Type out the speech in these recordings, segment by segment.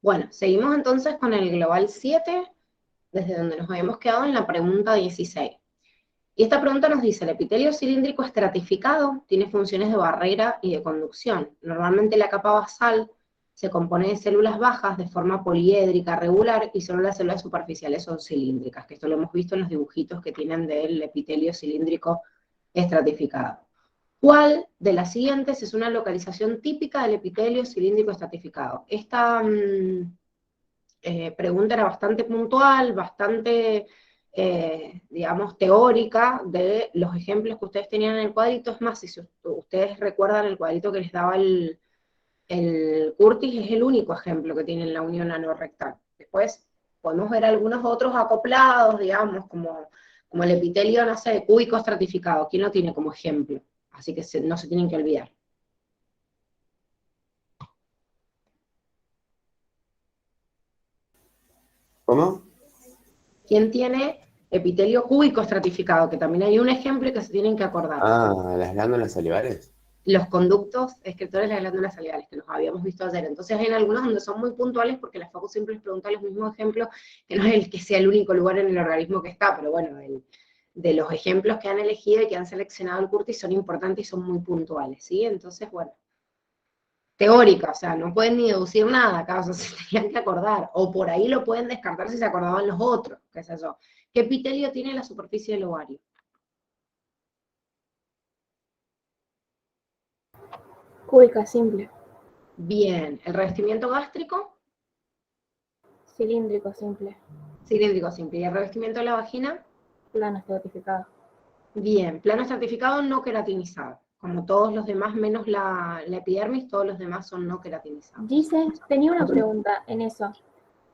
Bueno, seguimos entonces con el global 7, desde donde nos habíamos quedado en la pregunta 16. Y esta pregunta nos dice, el epitelio cilíndrico estratificado tiene funciones de barrera y de conducción. Normalmente la capa basal se compone de células bajas de forma poliédrica regular y solo las células superficiales son cilíndricas, que esto lo hemos visto en los dibujitos que tienen del epitelio cilíndrico estratificado. ¿Cuál de las siguientes es una localización típica del epitelio cilíndrico estratificado? Esta pregunta era bastante puntual, bastante, digamos, teórica de los ejemplos que ustedes tenían en el cuadrito. Es más, si ustedes recuerdan el cuadrito que les daba el Curtis, es el único ejemplo que tiene la unión anorrectal. Después podemos ver algunos otros acoplados, digamos, como el epitelio, no sé, cúbico estratificado. ¿Quién lo tiene como ejemplo? Así que no se tienen que olvidar. ¿Cómo? ¿Quién tiene epitelio cúbico estratificado? Que también hay un ejemplo que se tienen que acordar. Ah, las glándulas salivares. Los conductos excretores de las glándulas salivares, que los habíamos visto ayer. Entonces hay algunos donde son muy puntuales porque la FACU siempre les pregunta los mismos ejemplos, que no es el que sea el único lugar en el organismo que está, pero bueno, de los ejemplos que han elegido y que han seleccionado el Curtis son importantes y son muy puntuales, ¿sí? Entonces, bueno, teórica, o sea, no pueden ni deducir nada, acaso se tenían que acordar, o por ahí lo pueden descartar si se acordaban los otros, qué sé yo. ¿Qué epitelio tiene la superficie del ovario? Cúbica simple, Bien, el revestimiento gástrico, cilíndrico simple, cilíndrico simple, y el revestimiento de la vagina, plano estratificado. bien, plano estratificado no queratinizado. Como todos los demás, menos la epidermis, todos los demás son no queratinizados. Dice, tenía una pregunta en eso.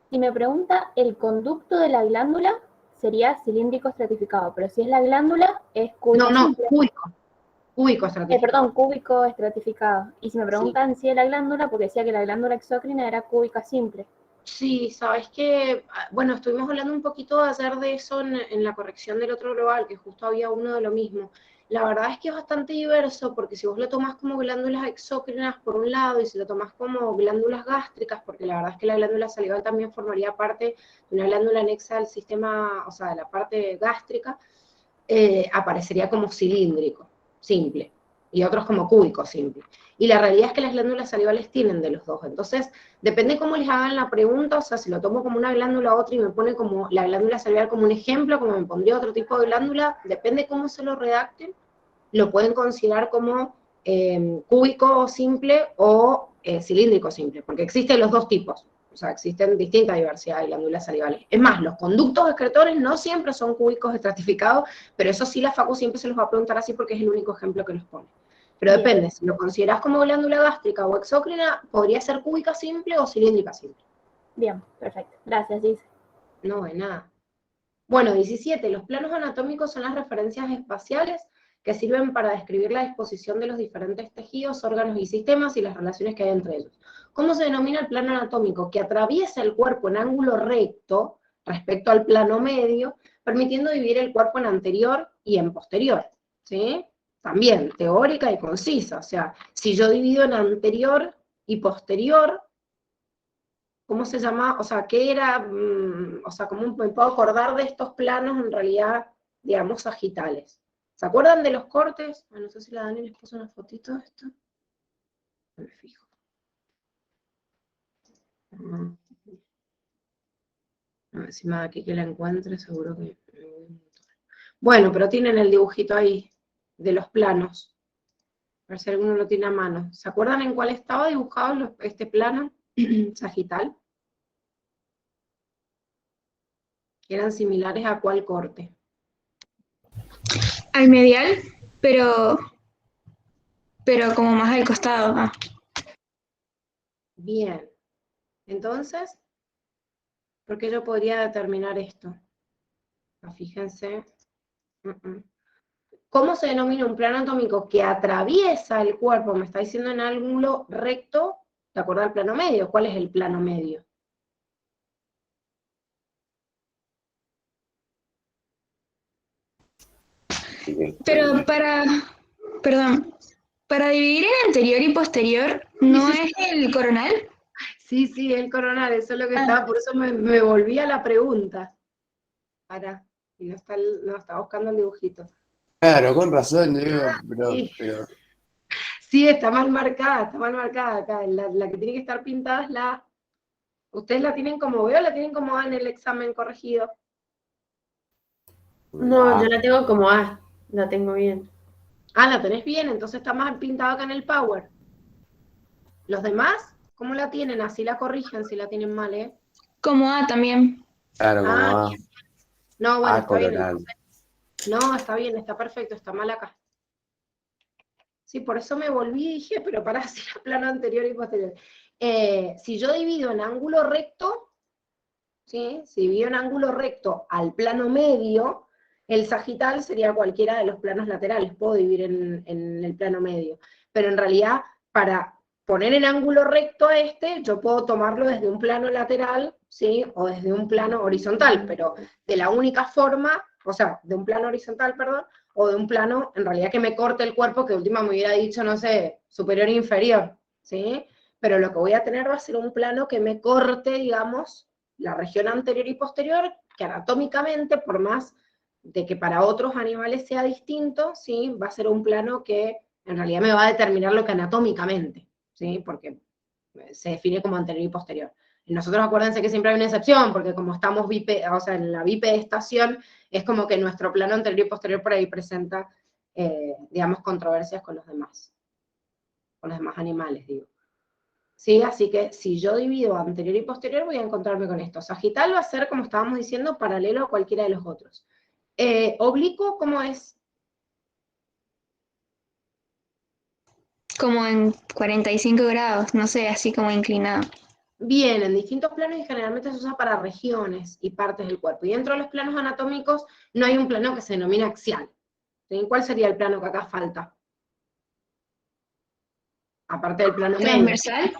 Si me pregunta el conducto de la glándula, sería cilíndrico estratificado, pero si es la glándula, es No, cúbica no, simple. cúbico Perdón, estratificado. cúbico estratificado. Y si me Sí. preguntan si es la glándula, porque decía que la glándula exócrina era cúbica simple. Sí, sabes que, bueno, estuvimos hablando un poquito ayer de eso en la corrección del otro global, que justo había uno de lo mismo. La verdad es que es bastante diverso, porque si vos lo tomás como glándulas exócrinas por un lado, y si lo tomás como glándulas gástricas, porque la verdad es que la glándula salival también formaría parte de una glándula anexa al sistema, o sea, de la parte gástrica, aparecería como cilíndrico, simple, y otros como cúbico simple. Y la realidad es que las glándulas salivales tienen de los dos. Entonces, depende cómo les hagan la pregunta, o sea, si lo tomo como una glándula u otra y me pone como la glándula salival como un ejemplo, como me pondría otro tipo de glándula, depende cómo se lo redacten, lo pueden considerar como cúbico simple o cilíndrico simple, porque existen los dos tipos. O sea, existen distinta diversidad de glándulas salivales. Es más, los conductos excretores no siempre son cúbicos estratificados, pero eso sí la FACU siempre se los va a preguntar así porque es el único ejemplo que los pone. Pero Bien, depende, si lo consideras como glándula gástrica o exócrina, podría ser cúbica simple o cilíndrica simple. bien, perfecto. Gracias, dice. No, de nada. Bueno, 17. Los planos anatómicos son las referencias espaciales que sirven para describir la disposición de los diferentes tejidos, órganos y sistemas y las relaciones que hay entre ellos. ¿Cómo se denomina el plano anatómico? Que atraviesa el cuerpo en ángulo recto respecto al plano medio, permitiendo dividir el cuerpo en anterior y en posterior. ¿Sí? También teórica y concisa. O sea, si yo divido en anterior y posterior, ¿cómo se llama? O sea, ¿qué era? O sea, ¿cómo me puedo acordar de estos planos en realidad, digamos, sagitales? ¿Se acuerdan de los cortes? No sé si la Dani les puso una fotito de esto. No me fijo. A ver si me da aquí que la encuentre, seguro que... Bueno, pero tienen el dibujito ahí de los planos. A ver si alguno lo tiene a mano. ¿Se acuerdan en cuál estaba dibujado este plano sagital? Que eran similares a cuál corte. Al medial, pero, pero como más al costado. Ah. Bien. Entonces, ¿por qué yo podría determinar esto? Fíjense. ¿Cómo se denomina un plano anatómico que atraviesa el cuerpo? Me está diciendo en ángulo recto, ¿de acuerdo al plano medio? ¿Cuál es el plano medio? Pero perdón, para dividir en anterior y posterior, ¿no es el coronal? Sí, el coronal, eso es lo que estaba, por eso me volví a la pregunta. Y no está buscando el dibujito. Claro, con razón, digo, Sí, pero sí, está mal marcada acá. La que tiene que estar pintada es la... ¿Ustedes la tienen como veo o la tienen como A en el examen corregido? No, yo la tengo como A, la tengo bien. Ah, la tenés bien, entonces está mal pintada acá en el Power. ¿Los demás? ¿Cómo la tienen? Así la corrigen si la tienen mal, ¿eh? Como A también. claro, como Ah, A, bien. No, bueno, A está bien. coronal. No, está bien, está perfecto, está mal acá. Sí, por eso me volví y dije, pero pará, si era plano anterior y posterior. Si yo divido en ángulo recto, ¿sí? Si divido en ángulo recto al plano medio, el sagital sería cualquiera de los planos laterales, puedo dividir en el plano medio. Pero en realidad, para poner en ángulo recto a este, yo puedo tomarlo desde un plano lateral, ¿sí? O desde un plano horizontal, pero de la única forma, o sea, de un plano horizontal, perdón, o de un plano, en realidad, que me corte el cuerpo, que última me hubiera dicho, no sé, superior e inferior, ¿sí? Pero lo que voy a tener va a ser un plano que me corte, digamos, la región anterior y posterior, que anatómicamente, por más de que para otros animales sea distinto, ¿sí? Va a ser un plano que en realidad me va a determinar lo que anatómicamente, ¿sí? Porque se define como anterior y posterior. Y nosotros acuérdense que siempre hay una excepción, porque como estamos o sea, en la bipedestación, es como que nuestro plano anterior y posterior por ahí presenta, digamos, controversias con los demás animales, digo. ¿Sí? Así que si yo divido anterior y posterior, voy a encontrarme con esto. Sagital va a ser, como estábamos diciendo, paralelo a cualquiera de los otros. Oblicuo, ¿cómo es? Como en 45 grados, no sé, así como inclinado. Bien, en distintos planos y generalmente se usa para regiones y partes del cuerpo. Y dentro de los planos anatómicos no hay un plano que se denomina axial. ¿Sí? ¿Cuál sería el plano que acá falta? Aparte del plano medio. Transversal.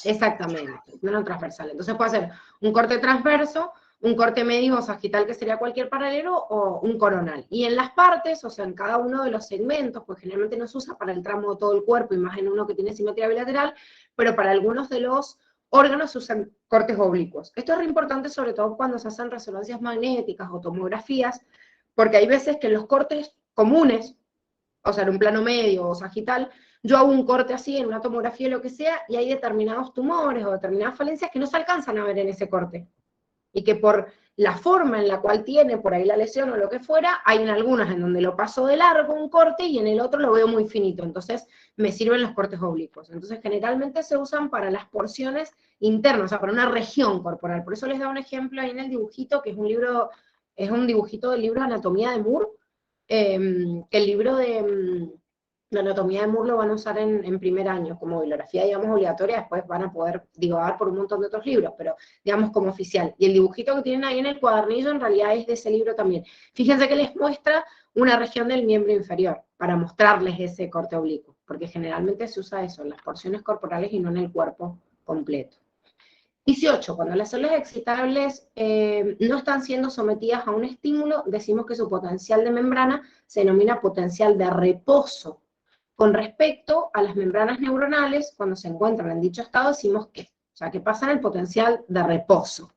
Exactamente, el plano transversal. Entonces puede ser un corte transverso, un corte medio o sagital, que sería cualquier paralelo, o un coronal. Y en las partes, o sea, en cada uno de los segmentos, pues generalmente no se usa para el tramo de todo el cuerpo, y más en uno que tiene simetría bilateral, pero para algunos de los órganos se usan cortes oblicuos. Esto es re importante, sobre todo cuando se hacen resonancias magnéticas o tomografías, porque hay veces que los cortes comunes, o sea, en un plano medio o sagital, yo hago un corte así en una tomografía o lo que sea, y hay determinados tumores o determinadas falencias que no se alcanzan a ver en ese corte. Y que por la forma en la cual tiene por ahí la lesión o lo que fuera, hay en algunas en donde lo paso de largo un corte y en el otro lo veo muy finito. Entonces me sirven los cortes oblicuos. Entonces generalmente se usan para las porciones internas, o sea, para una región corporal. Por eso les da un ejemplo ahí en el dibujito, que es un dibujito del libro Anatomía de Moore, que el libro de la anatomía de Moore lo van a usar en primer año, como bibliografía, digamos, obligatoria. Después van a poder divagar por un montón de otros libros, pero digamos como oficial. Y el dibujito que tienen ahí en el cuadernillo en realidad es de ese libro también. Fíjense que les muestra una región del miembro inferior, para mostrarles ese corte oblicuo, porque generalmente se usa eso, en las porciones corporales y no en el cuerpo completo. 18. Cuando las células excitables no están siendo sometidas a un estímulo, decimos que su potencial de membrana se denomina potencial de reposo. Con respecto a las membranas neuronales, cuando se encuentran en dicho estado, decimos que, o sea, que pasan el potencial de reposo.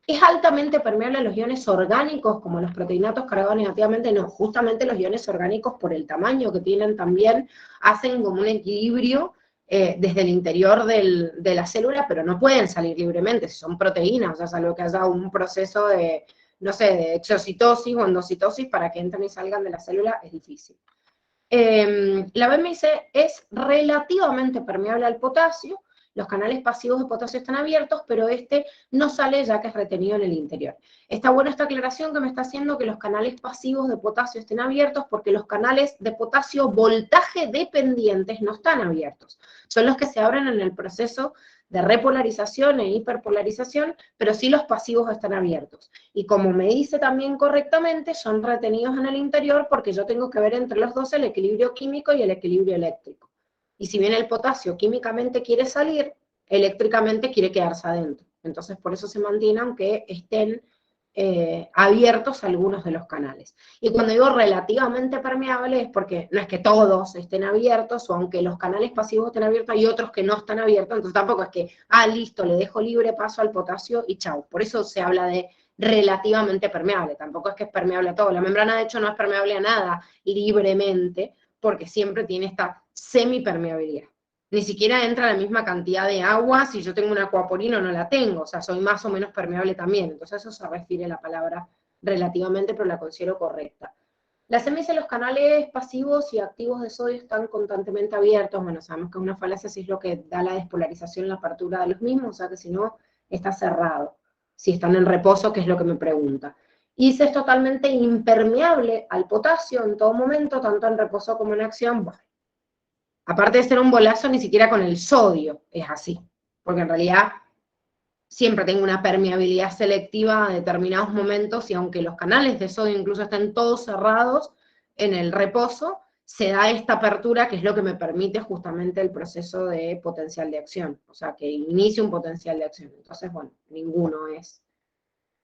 ¿Es altamente permeable a los iones orgánicos, como los proteinatos cargados negativamente? No, justamente los iones orgánicos, por el tamaño que tienen también, hacen como un equilibrio desde el interior de la célula, pero no pueden salir libremente, si son proteínas, o sea, salvo que haya un proceso de, no sé, de exocitosis o endocitosis para que entren y salgan de la célula, es difícil. La BMC es relativamente permeable al potasio. Los canales pasivos de potasio están abiertos, pero este no sale ya que es retenido en el interior. Está buena esta aclaración que me está haciendo, que los canales pasivos de potasio estén abiertos, porque los canales de potasio voltaje dependientes no están abiertos. Son los que se abren en el proceso de repolarización e hiperpolarización, pero sí los pasivos están abiertos. Y como me dice también correctamente, son retenidos en el interior, porque yo tengo que ver entre los dos el equilibrio químico y el equilibrio eléctrico. Y si bien el potasio químicamente quiere salir, eléctricamente quiere quedarse adentro. Entonces por eso se mantiene, aunque estén abiertos algunos de los canales. Y cuando digo relativamente permeable es porque no es que todos estén abiertos, o aunque los canales pasivos estén abiertos, hay otros que no están abiertos, entonces tampoco es que, listo, le dejo libre paso al potasio y chau. Por eso se habla de relativamente permeable, tampoco es que es permeable a todo. La membrana, de hecho, no es permeable a nada libremente, porque siempre tiene esta semipermeabilidad. Ni siquiera entra la misma cantidad de agua, si yo tengo un acuaporino no la tengo, o sea, soy más o menos permeable también, entonces eso se refiere a la palabra relativamente, pero la considero correcta. Las semis en los canales pasivos y activos de sodio están constantemente abiertos, bueno, sabemos que una falacia sí es lo que da la despolarización en la apertura de los mismos, o sea que si no, está cerrado, si están en reposo, que es lo que me pregunta. Y es totalmente impermeable al potasio en todo momento, tanto en reposo como en acción. Bueno, aparte de ser un bolazo, ni siquiera con el sodio es así, porque en realidad siempre tengo una permeabilidad selectiva a determinados momentos, y aunque los canales de sodio incluso estén todos cerrados, en el reposo se da esta apertura, que es lo que me permite justamente el proceso de potencial de acción, o sea, que inicie un potencial de acción. Entonces, bueno, ninguno es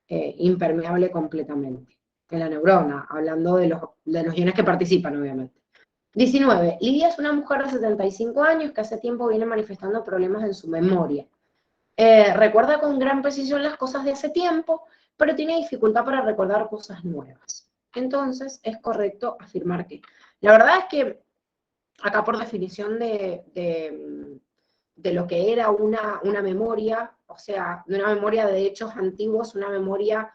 impermeable completamente en la neurona, hablando de los iones que participan, obviamente. 19. Lidia es una mujer de 75 años que hace tiempo viene manifestando problemas en su memoria. Recuerda con gran precisión las cosas de hace tiempo, pero tiene dificultad para recordar cosas nuevas. Entonces, es correcto afirmar que. La verdad es que, acá por definición de lo que era una memoria, o sea, de una memoria de hechos antiguos, una memoria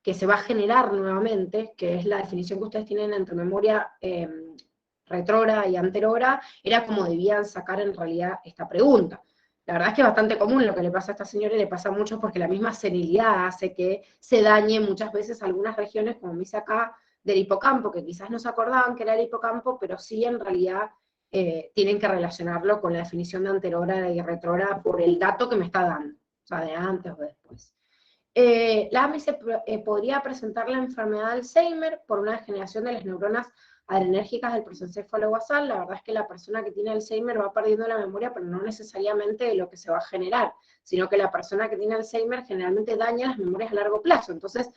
que se va a generar nuevamente, que es la definición que ustedes tienen entre memoria retrógrada y anterógrada, era como debían sacar en realidad esta pregunta. La verdad es que es bastante común lo que le pasa a esta señora, y le pasa mucho porque la misma senilidad hace que se dañe muchas veces algunas regiones, como me dice acá, del hipocampo, que quizás no se acordaban que era el hipocampo, pero sí en realidad tienen que relacionarlo con la definición de anterógrada y retrógrada por el dato que me está dando, o sea, de antes o después. La AMI podría presentar la enfermedad de Alzheimer por una degeneración de las neuronas adrenérgicas del prosencéfalo basal. La verdad es que la persona que tiene Alzheimer va perdiendo la memoria, pero no necesariamente de lo que se va a generar, sino que la persona que tiene Alzheimer generalmente daña las memorias a largo plazo, entonces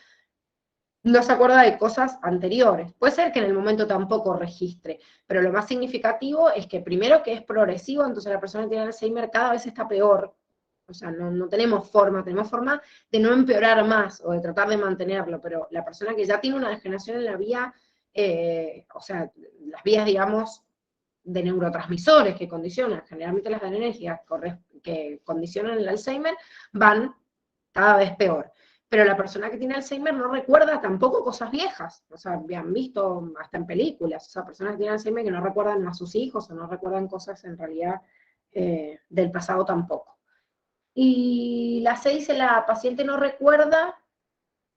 no se acuerda de cosas anteriores. Puede ser que en el momento tampoco registre, pero lo más significativo es que primero que es progresivo, entonces la persona que tiene Alzheimer cada vez está peor. O sea, no tenemos forma de no empeorar más o de tratar de mantenerlo, pero la persona que ya tiene una degeneración en la vía, o sea, las vías, digamos, de neurotransmisores que condicionan, generalmente las adrenérgicas que condicionan el Alzheimer, van cada vez peor. Pero la persona que tiene Alzheimer no recuerda tampoco cosas viejas, o sea, han visto hasta en películas, o sea, personas que tienen Alzheimer que no recuerdan a sus hijos o no recuerdan cosas en realidad del pasado tampoco. Y la 6 dice, la paciente no recuerda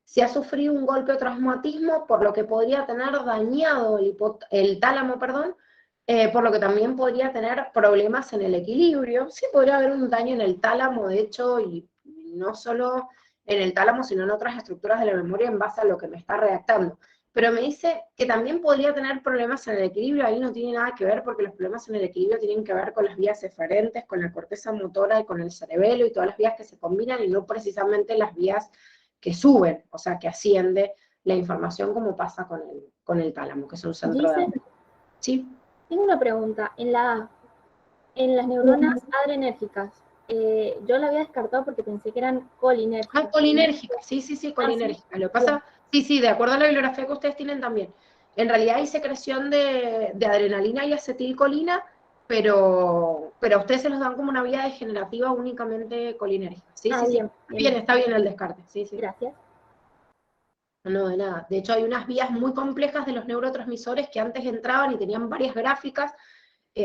si ha sufrido un golpe o traumatismo, por lo que podría tener dañado el tálamo, por lo que también podría tener problemas en el equilibrio. Sí, podría haber un daño en el tálamo, de hecho, y no solo en el tálamo, sino en otras estructuras de la memoria en base a lo que me está redactando. Pero me dice que también podría tener problemas en el equilibrio. Ahí no tiene nada que ver, porque los problemas en el equilibrio tienen que ver con las vías eferentes, con la corteza motora y con el cerebelo y todas las vías que se combinan, y no precisamente las vías que suben, o sea, que asciende la información como pasa con el tálamo, que es un centro de... ¿Sí? Tengo una pregunta. En las neuronas adrenérgicas, yo la había descartado porque pensé que eran colinérgicas. Colinérgicas, sí, colinérgicas. Sí. Lo que pasa, sí, de acuerdo a la bibliografía que ustedes tienen también. En realidad hay secreción de adrenalina y acetilcolina, pero a ustedes se los dan como una vía degenerativa únicamente colinérgica. Sí. Bien, está bien el descarte. Sí. Gracias. No, de nada. De hecho, hay unas vías muy complejas de los neurotransmisores que antes entraban y tenían varias gráficas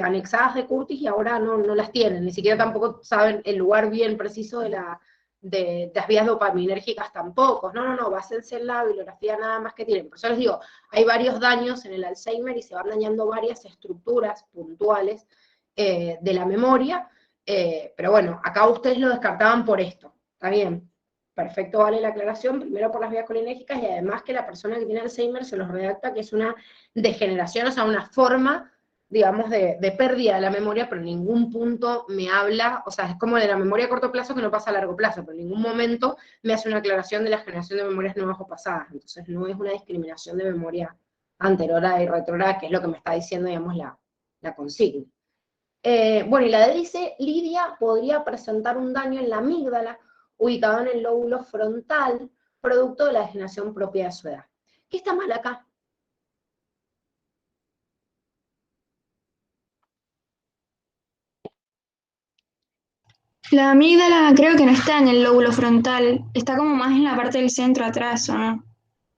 anexadas de Curtis, y ahora no las tienen, ni siquiera tampoco saben el lugar bien preciso de las vías dopaminérgicas tampoco. No, básense en la bibliografía nada más que tienen. Por eso les digo, hay varios daños en el Alzheimer y se van dañando varias estructuras puntuales de la memoria, pero bueno, acá ustedes lo descartaban por esto, ¿está bien? Perfecto, vale la aclaración, primero por las vías colinérgicas, y además que la persona que tiene Alzheimer se los redacta que es una degeneración, o sea, una forma digamos, de pérdida de la memoria, pero en ningún punto me habla, o sea, es como de la memoria a corto plazo que no pasa a largo plazo, pero en ningún momento me hace una aclaración de la generación de memorias nuevas o pasadas, entonces no es una discriminación de memoria anterior y retrógrada, que es lo que me está diciendo, digamos, la consigna. Bueno, y la D dice, Lidia podría presentar un daño en la amígdala, ubicado en el lóbulo frontal, producto de la degeneración propia de su edad. ¿Qué está mal acá? La amígdala creo que no está en el lóbulo frontal, está como más en la parte del centro atrás, ¿o no?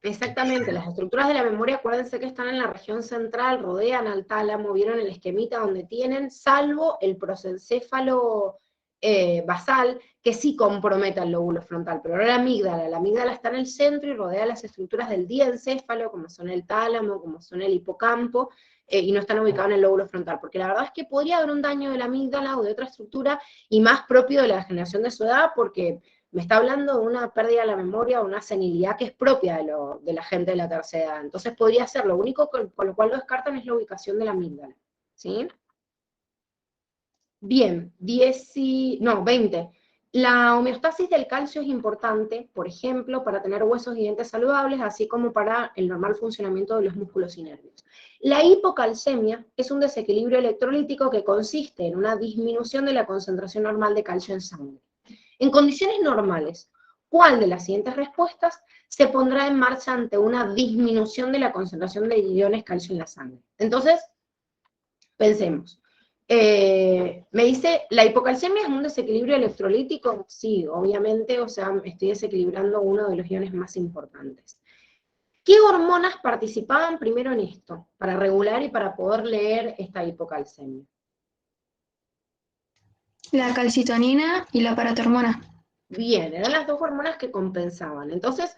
Exactamente, las estructuras de la memoria, acuérdense que están en la región central, rodean al tálamo, vieron el esquemita donde tienen, salvo el prosencéfalo basal, que sí compromete el lóbulo frontal, pero no la amígdala está en el centro y rodea las estructuras del diencéfalo, como son el tálamo, como son el hipocampo, y no están ubicados en el lóbulo frontal, porque la verdad es que podría haber un daño de la amígdala o de otra estructura, y más propio de la degeneración de su edad, porque me está hablando de una pérdida de la memoria o una senilidad que es propia de la gente de la tercera edad. Entonces podría ser, lo único con lo cual lo descartan es la ubicación de la amígdala. ¿Sí? Bien, 20. La homeostasis del calcio es importante, por ejemplo, para tener huesos y dientes saludables, así como para el normal funcionamiento de los músculos y nervios. La hipocalcemia es un desequilibrio electrolítico que consiste en una disminución de la concentración normal de calcio en sangre. En condiciones normales, ¿cuál de las siguientes respuestas se pondrá en marcha ante una disminución de la concentración de iones calcio en la sangre? Entonces, pensemos. Me dice, ¿la hipocalcemia es un desequilibrio electrolítico? Sí, obviamente, o sea, estoy desequilibrando uno de los iones más importantes. ¿Qué hormonas participaban primero en esto, para regular y para poder leer esta hipocalcemia? La calcitonina y la paratormona. Bien, eran las dos hormonas que compensaban. Entonces,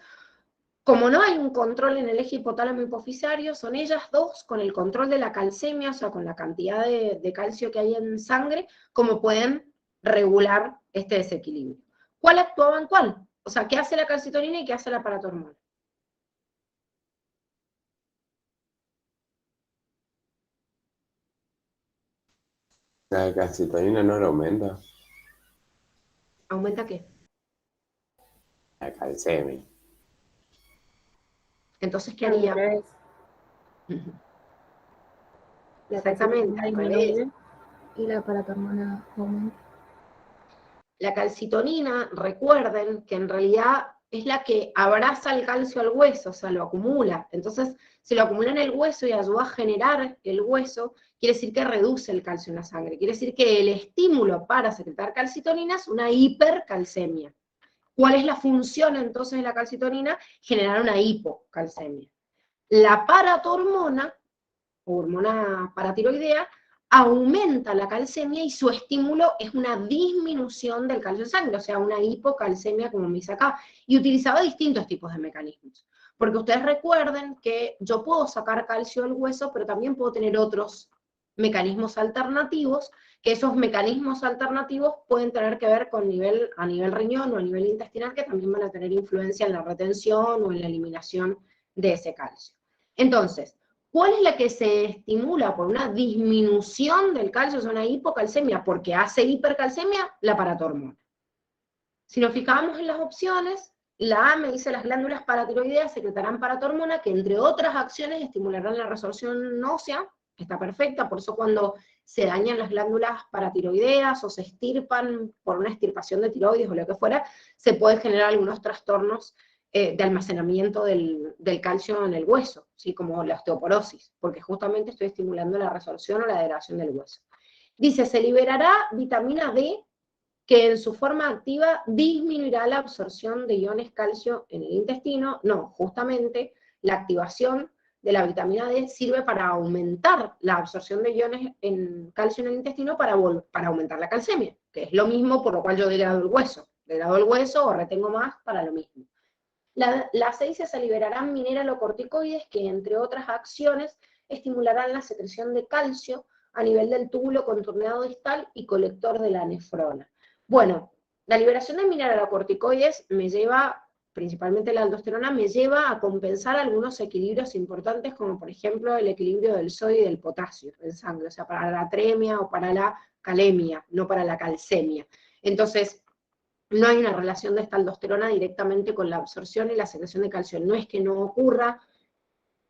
como no hay un control en el eje hipotálamo hipofisario, son ellas dos, con el control de la calcemia, o sea, con la cantidad de calcio que hay en sangre, como pueden regular este desequilibrio. ¿Cuál actuaba en cuál? O sea, ¿qué hace la calcitonina y qué hace la paratormona? La calcitonina no lo aumenta. ¿Aumenta qué? La calcemia. Entonces, ¿qué Al haría? revés. La Exactamente, calcitonina al revés. disminuye y la paratormona aumenta. La calcitonina, recuerden que en realidad es la que abraza el calcio al hueso, o sea, lo acumula. Entonces, si lo acumula en el hueso y ayuda a generar el hueso, quiere decir que reduce el calcio en la sangre. Quiere decir que el estímulo para secretar calcitonina es una hipercalcemia. ¿Cuál es la función entonces de la calcitonina? Generar una hipocalcemia. La paratormona, o hormona paratiroidea, aumenta la calcemia y su estímulo es una disminución del calcio en sangre, o sea, una hipocalcemia, como me dice acá, y utilizaba distintos tipos de mecanismos. Porque ustedes recuerden que yo puedo sacar calcio del hueso, pero también puedo tener otros mecanismos alternativos, que esos mecanismos alternativos pueden tener que ver con a nivel riñón o a nivel intestinal, que también van a tener influencia en la retención o en la eliminación de ese calcio. Entonces, ¿cuál es la que se estimula por una disminución del calcio? Es una hipocalcemia, porque hace hipercalcemia la paratormona. Si nos fijamos en las opciones, la A me dice las glándulas paratiroideas secretarán paratormona, que entre otras acciones estimularán la resorción ósea, está perfecta, por eso cuando se dañan las glándulas paratiroideas o se estirpan por una extirpación de tiroides o lo que fuera, se puede generar algunos trastornos de almacenamiento del calcio en el hueso, ¿sí? Como la osteoporosis, porque justamente estoy estimulando la resorción o la degradación del hueso. Dice, se liberará vitamina D, que en su forma activa disminuirá la absorción de iones calcio en el intestino. No, justamente la activación de la vitamina D sirve para aumentar la absorción de iones en calcio en el intestino para aumentar la calcemia, que es lo mismo por lo cual yo degrado el hueso o retengo más para lo mismo. La 6 se liberarán mineralocorticoides que, entre otras acciones, estimularán la secreción de calcio a nivel del túbulo contorneado distal y colector de la nefrona. Bueno, la liberación de mineralocorticoides me lleva principalmente la aldosterona, me lleva a compensar algunos equilibrios importantes, como por ejemplo el equilibrio del sodio y del potasio en sangre, o sea, para la atremia o para la calemia, no para la calcemia. Entonces, no hay una relación de esta aldosterona directamente con la absorción y la secreción de calcio. No es que no ocurra,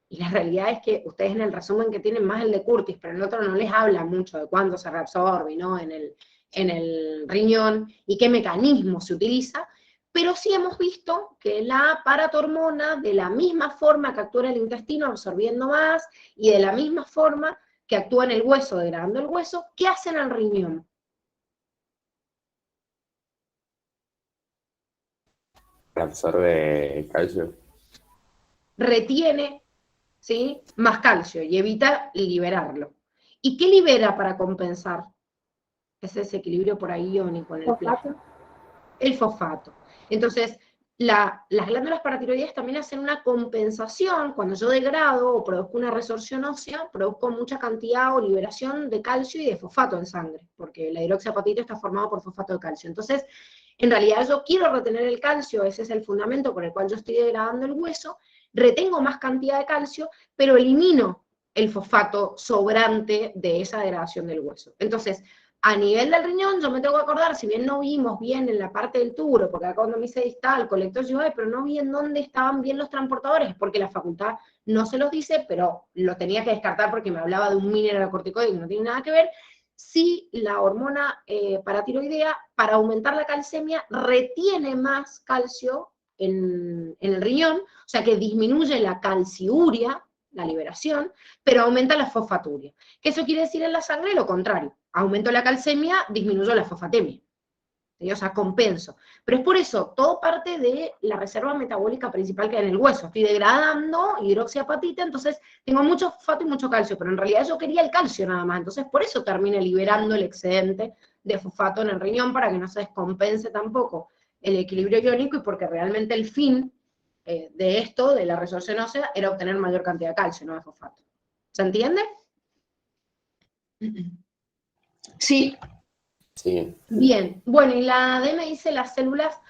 y la realidad es que ustedes en el resumen que tienen más el de Curtis, pero el otro no les habla mucho de cuándo se reabsorbe, ¿no? en el riñón y qué mecanismo se utiliza, pero sí hemos visto que la paratormona, de la misma forma que actúa en el intestino absorbiendo más, y de la misma forma que actúa en el hueso, degradando el hueso, ¿qué hace en el riñón? Absorbe calcio. Retiene, ¿sí?, más calcio y evita liberarlo. ¿Y qué libera para compensar ese desequilibrio por ahí iónico en el plasma? El fosfato. Entonces, las glándulas paratiroideas también hacen una compensación. Cuando yo degrado o produzco una resorción ósea, produzco mucha cantidad o liberación de calcio y de fosfato en sangre, porque la hidroxiapatita está formada por fosfato de calcio. Entonces, en realidad yo quiero retener el calcio, ese es el fundamento por el cual yo estoy degradando el hueso, retengo más cantidad de calcio, pero elimino el fosfato sobrante de esa degradación del hueso. Entonces, a nivel del riñón, yo me tengo que acordar, si bien no vimos bien en la parte del tubo, porque acá cuando me hice distal, colector, yo, pero no vi en dónde estaban bien los transportadores, porque la facultad no se los dice, pero lo tenía que descartar porque me hablaba de un mineralocorticoide que no tiene nada que ver. Sí, la hormona paratiroidea, para aumentar la calcemia, retiene más calcio en el riñón, o sea que disminuye la calciuria, la liberación, pero aumenta la fosfaturia. ¿Qué eso quiere decir en la sangre? Lo contrario. Aumento la calcemia, disminuyo la fosfatemia. ¿Sí? O sea, compenso. Pero es por eso, todo parte de la reserva metabólica principal que hay en el hueso. Estoy degradando hidroxiapatita, entonces tengo mucho fosfato y mucho calcio, pero en realidad yo quería el calcio nada más. Entonces por eso termine liberando el excedente de fosfato en el riñón, para que no se descompense tampoco el equilibrio iónico, y porque realmente el fin de esto, de la resorción ósea, era obtener mayor cantidad de calcio, no de fosfato. ¿Se entiende? Sí. Sí. Bien, bueno, y la AD me dice: las células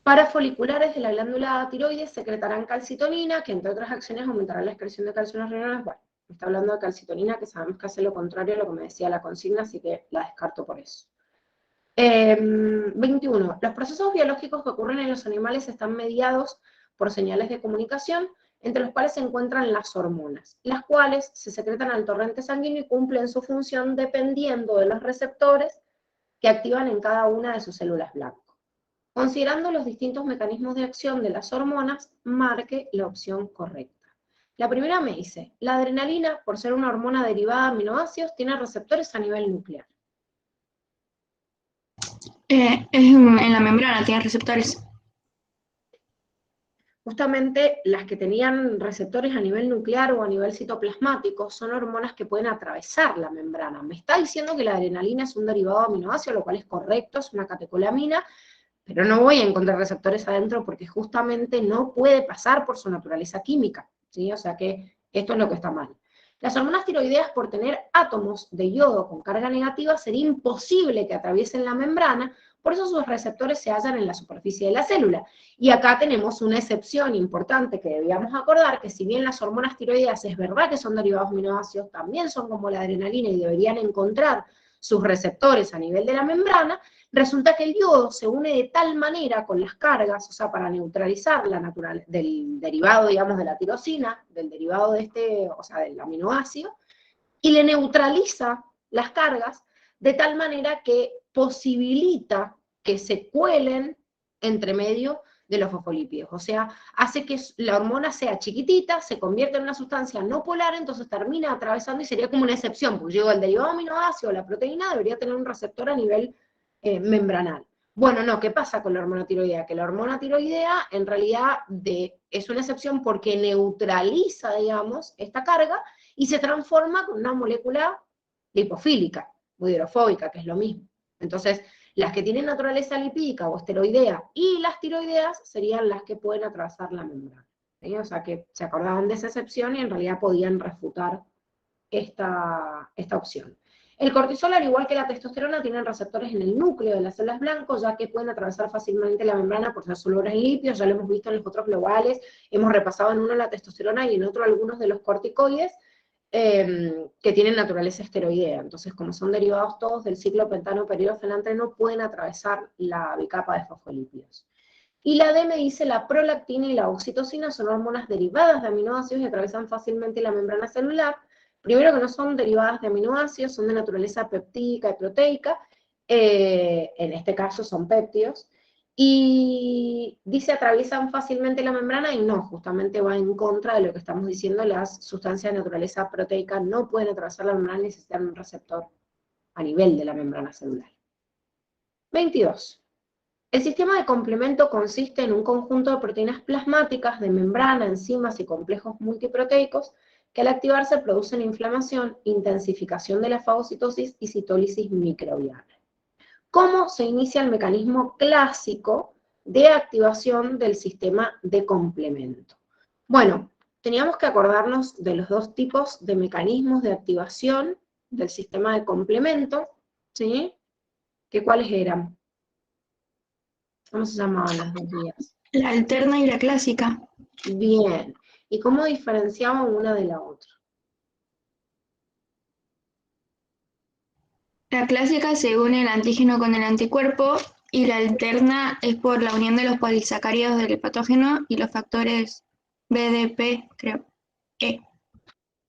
parafoliculares de la glándula tiroides secretarán calcitonina, que entre otras acciones aumentará la excreción de calcio en las riñones. Bueno, me está hablando de calcitonina, que sabemos que hace lo contrario a lo que me decía la consigna, así que la descarto por eso. 21. Los procesos biológicos que ocurren en los animales están mediados por señales de comunicación, entre los cuales se encuentran las hormonas, las cuales se secretan al torrente sanguíneo y cumplen su función dependiendo de los receptores que activan en cada una de sus células blanco. Considerando los distintos mecanismos de acción de las hormonas, marque la opción correcta. La primera me dice: la adrenalina, por ser una hormona derivada de aminoácidos, tiene receptores a nivel nuclear. Es en la membrana, tiene receptores. Justamente las que tenían receptores a nivel nuclear o a nivel citoplasmático son hormonas que pueden atravesar la membrana. Me está diciendo que la adrenalina es un derivado de aminoácido, lo cual es correcto, es una catecolamina, pero no voy a encontrar receptores adentro porque justamente no puede pasar por su naturaleza química, ¿sí? O sea que esto es lo que está mal. Las hormonas tiroideas, por tener átomos de yodo con carga negativa, sería imposible que atraviesen la membrana, por eso sus receptores se hallan en la superficie de la célula. Y acá tenemos una excepción importante que debíamos acordar, que si bien las hormonas tiroideas es verdad que son derivados de aminoácidos, también son como la adrenalina y deberían encontrar sus receptores a nivel de la membrana. Resulta que el yodo se une de tal manera con las cargas, o sea, para neutralizar del derivado, digamos, de la tirosina, del derivado de o sea, del aminoácido, y le neutraliza las cargas de tal manera que posibilita que se cuelen entre medio de los fosfolípidos. O sea, hace que la hormona sea chiquitita, se convierte en una sustancia no polar, entonces termina atravesando y sería como una excepción, porque digo, el derivado aminoácido, la proteína, debería tener un receptor a nivel membranal. Bueno, no, ¿qué pasa con la hormona tiroidea? Que la hormona tiroidea en realidad es una excepción porque neutraliza, digamos, esta carga y se transforma con una molécula lipofílica, muy hidrofóbica, que es lo mismo. Entonces, las que tienen naturaleza lipídica o esteroidea y las tiroideas serían las que pueden atravesar la membrana. ¿Sí? O sea, que se acordaban de esa excepción y en realidad podían refutar esta opción. El cortisol, al igual que la testosterona, tienen receptores en el núcleo de las células blancas, ya que pueden atravesar fácilmente la membrana por ser solubles en lípidos, ya lo hemos visto en los otros globales, hemos repasado en uno la testosterona y en otro algunos de los corticoides, que tienen naturaleza esteroidea. Entonces, como son derivados todos del ciclo pentano-peridofenantreno, pueden atravesar la bicapa de fosfolípidos. Y la D me dice la prolactina y la oxitocina son hormonas derivadas de aminoácidos y atraviesan fácilmente la membrana celular. Primero que no son derivadas de aminoácidos, son de naturaleza peptídica y proteica, en este caso son péptidos, y dice atraviesan fácilmente la membrana, y no, justamente va en contra de lo que estamos diciendo, las sustancias de naturaleza proteica no pueden atravesar la membrana, necesitan un receptor a nivel de la membrana celular. 22. El sistema de complemento consiste en un conjunto de proteínas plasmáticas de membrana, enzimas y complejos multiproteicos que al activarse producen inflamación, intensificación de la fagocitosis y citólisis microbiana. ¿Cómo se inicia el mecanismo clásico de activación del sistema de complemento? Bueno, teníamos que acordarnos de los dos tipos de mecanismos de activación del sistema de complemento, ¿sí? ¿Cuáles eran? ¿Cómo se llamaban las dos vías? La alterna y la clásica. Bien. ¿Y cómo diferenciaban una de la otra? La clásica se une el antígeno con el anticuerpo y la alterna es por la unión de los polisacáridos del patógeno y los factores BDP, creo.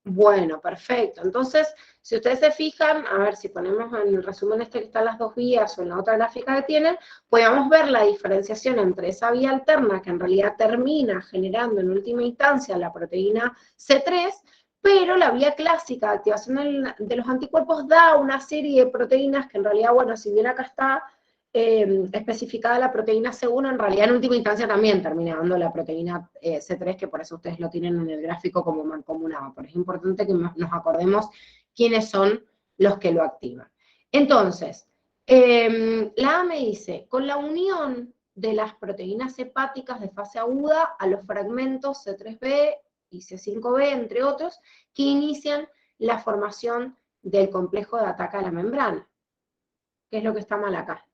Bueno, perfecto. Entonces, si ustedes se fijan, a ver si ponemos en el resumen este que están las dos vías o en la otra gráfica que tienen, podemos ver la diferenciación entre esa vía alterna que en realidad termina generando en última instancia la proteína C3, pero la vía clásica de activación de los anticuerpos da una serie de proteínas que en realidad, bueno, si bien acá está especificada la proteína C1, en realidad en última instancia también termina dando la proteína C3, que por eso ustedes lo tienen en el gráfico como mancomunado, pero es importante que nos acordemos quiénes son los que lo activan. Entonces, la A me dice, con la unión de las proteínas hepáticas de fase aguda a los fragmentos C3b y C5b, entre otros, que inician la formación del complejo de ataque a la membrana. ¿Qué es lo que está mal acá?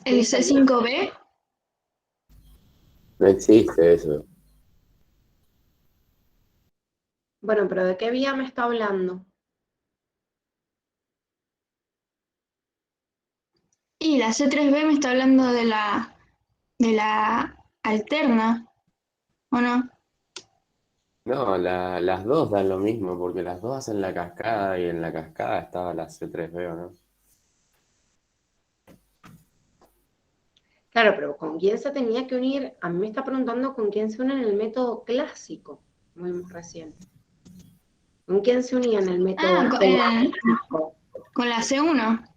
¿El C5b? No existe eso. Bueno, pero ¿de qué vía me está hablando? Y la C3b me está hablando de la alterna, ¿o no? No, las dos dan lo mismo, porque las dos hacen la cascada y en la cascada estaba la C3B, ¿o no? Claro, pero ¿con quién se tenía que unir? A mí me está preguntando con quién se une en el método clásico, muy reciente. ¿Con quién se unía en el método clásico? Con la C1.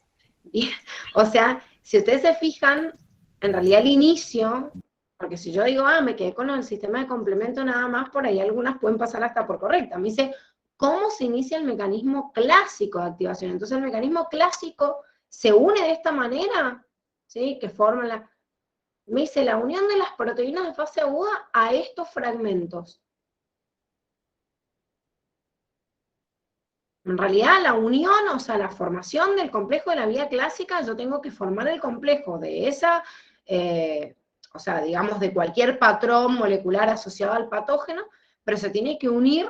Bien. O sea, si ustedes se fijan, en realidad el inicio, porque si yo digo, me quedé con el sistema de complemento nada más, por ahí algunas pueden pasar hasta por correcta. Me dice, ¿cómo se inicia el mecanismo clásico de activación? Entonces el mecanismo clásico se une de esta manera, ¿sí? Que forman la... Me dice la unión de las proteínas de fase aguda a estos fragmentos. En realidad la unión, o sea, la formación del complejo de la vía clásica, yo tengo que formar el complejo de esa, o sea, digamos, de cualquier patrón molecular asociado al patógeno, pero se tiene que unir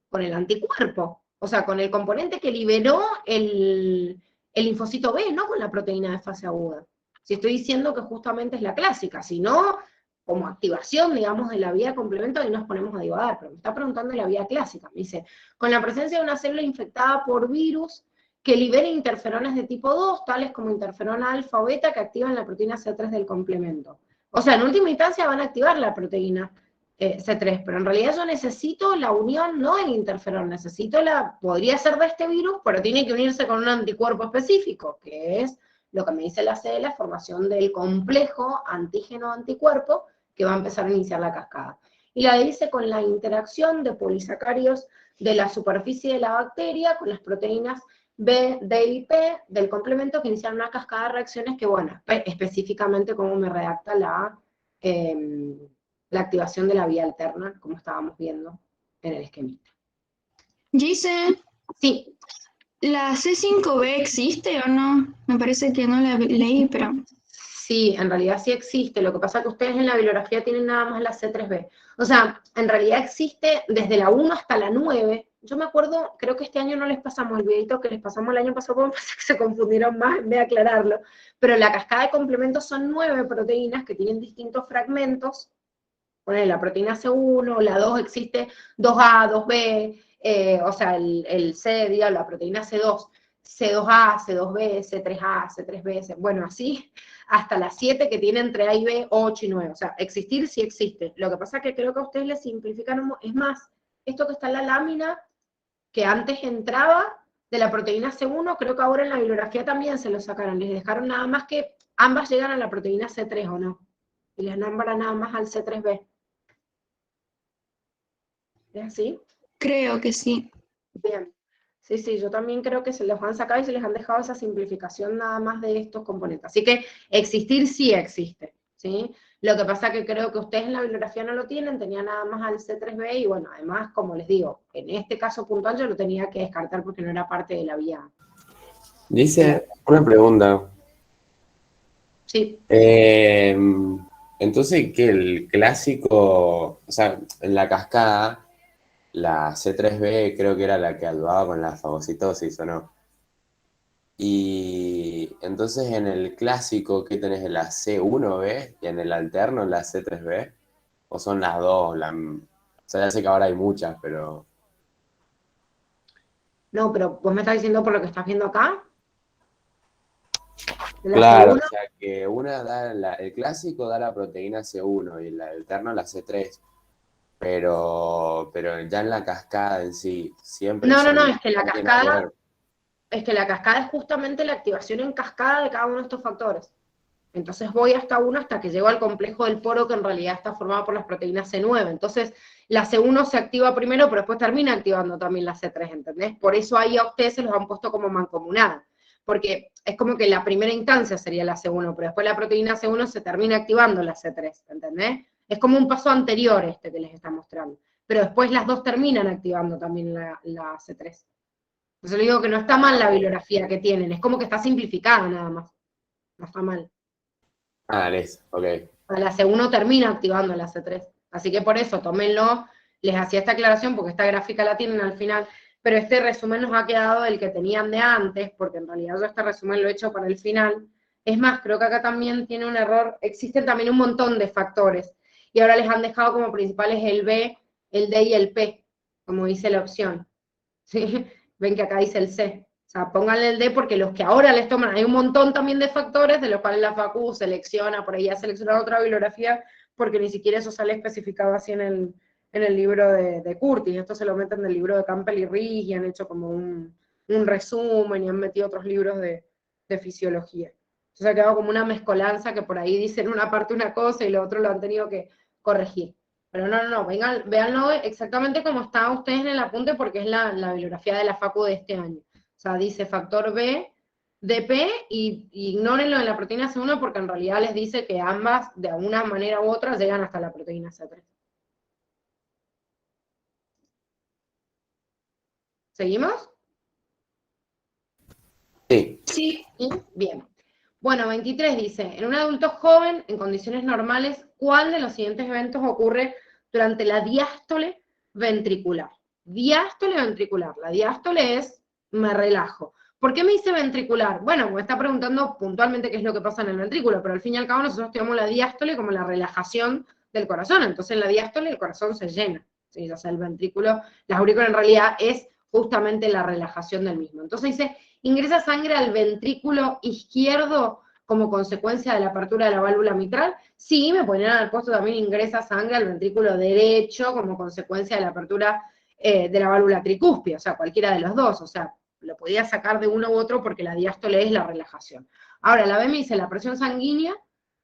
con el anticuerpo, o sea, con el componente que liberó el linfocito B, no con la proteína de fase aguda. Si estoy diciendo que justamente es la clásica, si no, como activación, digamos, de la vía complemento, ahí nos ponemos a divagar, pero me está preguntando de la vía clásica. Me dice, con la presencia de una célula infectada por virus que libere interferones de tipo 2, tales como interferona alfa o beta, que activan la proteína C3 del complemento. O sea, en última instancia van a activar la proteína C3, pero en realidad yo necesito la unión, no del interferón, necesito podría ser de este virus, pero tiene que unirse con un anticuerpo específico, que es lo que me dice la C, la formación del complejo antígeno-anticuerpo, que va a empezar a iniciar la cascada. Y la dice con la interacción de polisacáridos de la superficie de la bacteria con las proteínas B, D y P del complemento que inician una cascada de reacciones que, bueno, específicamente como me redacta la activación de la vía alterna, como estábamos viendo en el esquemita. Gise, Sí, ¿la C5B existe o no? Me parece que no la leí, pero... sí, en realidad sí existe. Lo que pasa es que ustedes en la bibliografía tienen nada más la C3B. O sea, en realidad existe desde la 1 hasta la 9. Yo me acuerdo, creo que este año no les pasamos el videito que les pasamos el año pasado, porque que se confundieron más en vez de aclararlo. Pero la cascada de complementos son 9 proteínas que tienen distintos fragmentos. Bueno, la proteína C1, la 2 existe 2A, 2B, o sea, el C, digamos, la proteína C2, C2A, C2B, C3A, C3B, bueno, así hasta las 7 que tiene entre A y B, 8 y 9. O sea, existir sí existe. Lo que pasa es que creo que a ustedes les simplifican, es más, esto que está en la lámina, que antes entraba de la proteína C1, creo que ahora en la bibliografía también se lo sacaron. Les dejaron nada más que ambas llegan a la proteína C3, ¿o no? Y les nombran nada más al C3B. ¿Es así? Creo que sí. Bien. Sí, sí, yo también creo que se los han sacado y se les han dejado esa simplificación nada más de estos componentes. Así que existir sí existe, ¿sí? Lo que pasa que creo que ustedes en la bibliografía no lo tienen, tenían nada más al C3B y bueno, además, como les digo, en este caso puntual yo lo tenía que descartar porque no era parte de la vía. Dice una pregunta. Sí. Entonces, ¿qué el clásico, o sea, en la cascada, la C3B creo que era la que ayudaba con la fagocitosis, ¿o no? Y entonces en el clásico, ¿qué tenés? ¿La C1B y en el alterno la C3B? ¿O son las dos? O sea, ya sé que ahora hay muchas, pero... No, pero vos me estás diciendo por lo que estás viendo acá. De la Claro, o C1, sea que una da el clásico da la proteína C1 y el alterno la C3, pero ya en la cascada en sí, siempre no, son es que la no tiene nada que cascada, ver. es justamente la activación en cascada de cada uno de estos factores. Entonces voy hasta 1 hasta que llego al complejo del poro, que en realidad está formado por las proteínas C9. Entonces, la C1 se activa primero, pero después termina activando también la C3, ¿entendés? Por eso ahí a ustedes se los han puesto como mancomunada. Porque es como que la primera instancia sería la C1, pero después la proteína C1 se termina activando la C3, ¿entendés? Es como un paso anterior este que les está mostrando. Pero después las dos terminan activando también la C3. Entonces le digo que no está mal la bibliografía que tienen, es como que está simplificada nada más. No está mal. Ah, listo, ok. La C1 termina activando la C3. Así que por eso, tómenlo, les hacía esta aclaración porque esta gráfica la tienen al final, pero este resumen nos ha quedado el que tenían de antes, porque en realidad yo este resumen lo he hecho para el final. Es más, creo que acá también tiene un error, existen también un montón de factores, y ahora les han dejado como principales el B, el D y el P, como dice la opción. ¿Sí? Ven que acá dice el C. O sea, pónganle el D porque los que ahora les toman, hay un montón también de factores de los cuales la Facu selecciona, por ahí ha seleccionado otra bibliografía, porque ni siquiera eso sale especificado así en el libro de Curtis. Esto se lo meten del libro de Campbell y Riggs y han hecho como un resumen y han metido otros libros de fisiología. Entonces ha quedado como una mezcolanza que por ahí dicen una parte una cosa y lo otro lo han tenido que corregir. Pero no, vengan, véanlo exactamente como está ustedes en el apunte porque es la bibliografía de la Facu de este año. O sea, dice factor B, DP, y ignórenlo en la proteína C1 porque en realidad les dice que ambas, de alguna manera u otra, llegan hasta la proteína C3. ¿Seguimos? Sí, Sí. ¿Sí? Bien. Bueno, 23 dice, en un adulto joven, en condiciones normales, ¿cuál de los siguientes eventos ocurre durante la diástole ventricular? Diástole ventricular. La diástole es, me relajo. ¿Por qué me dice ventricular? Bueno, me está preguntando puntualmente qué es lo que pasa en el ventrículo, pero al fin y al cabo nosotros tenemos la diástole como la relajación del corazón. Entonces en la diástole el corazón se llena. ¿Sí? O sea, el ventrículo, la aurícula en realidad es justamente la relajación del mismo. Entonces dice, ingresa sangre al ventrículo izquierdo como consecuencia de la apertura de la válvula mitral. Sí, me podrían haber puesto también ingresa sangre al ventrículo derecho como consecuencia de la apertura de la válvula tricúspide, o sea, cualquiera de los dos, o sea, lo podía sacar de uno u otro porque la diástole es la relajación. Ahora, la B me dice, la presión sanguínea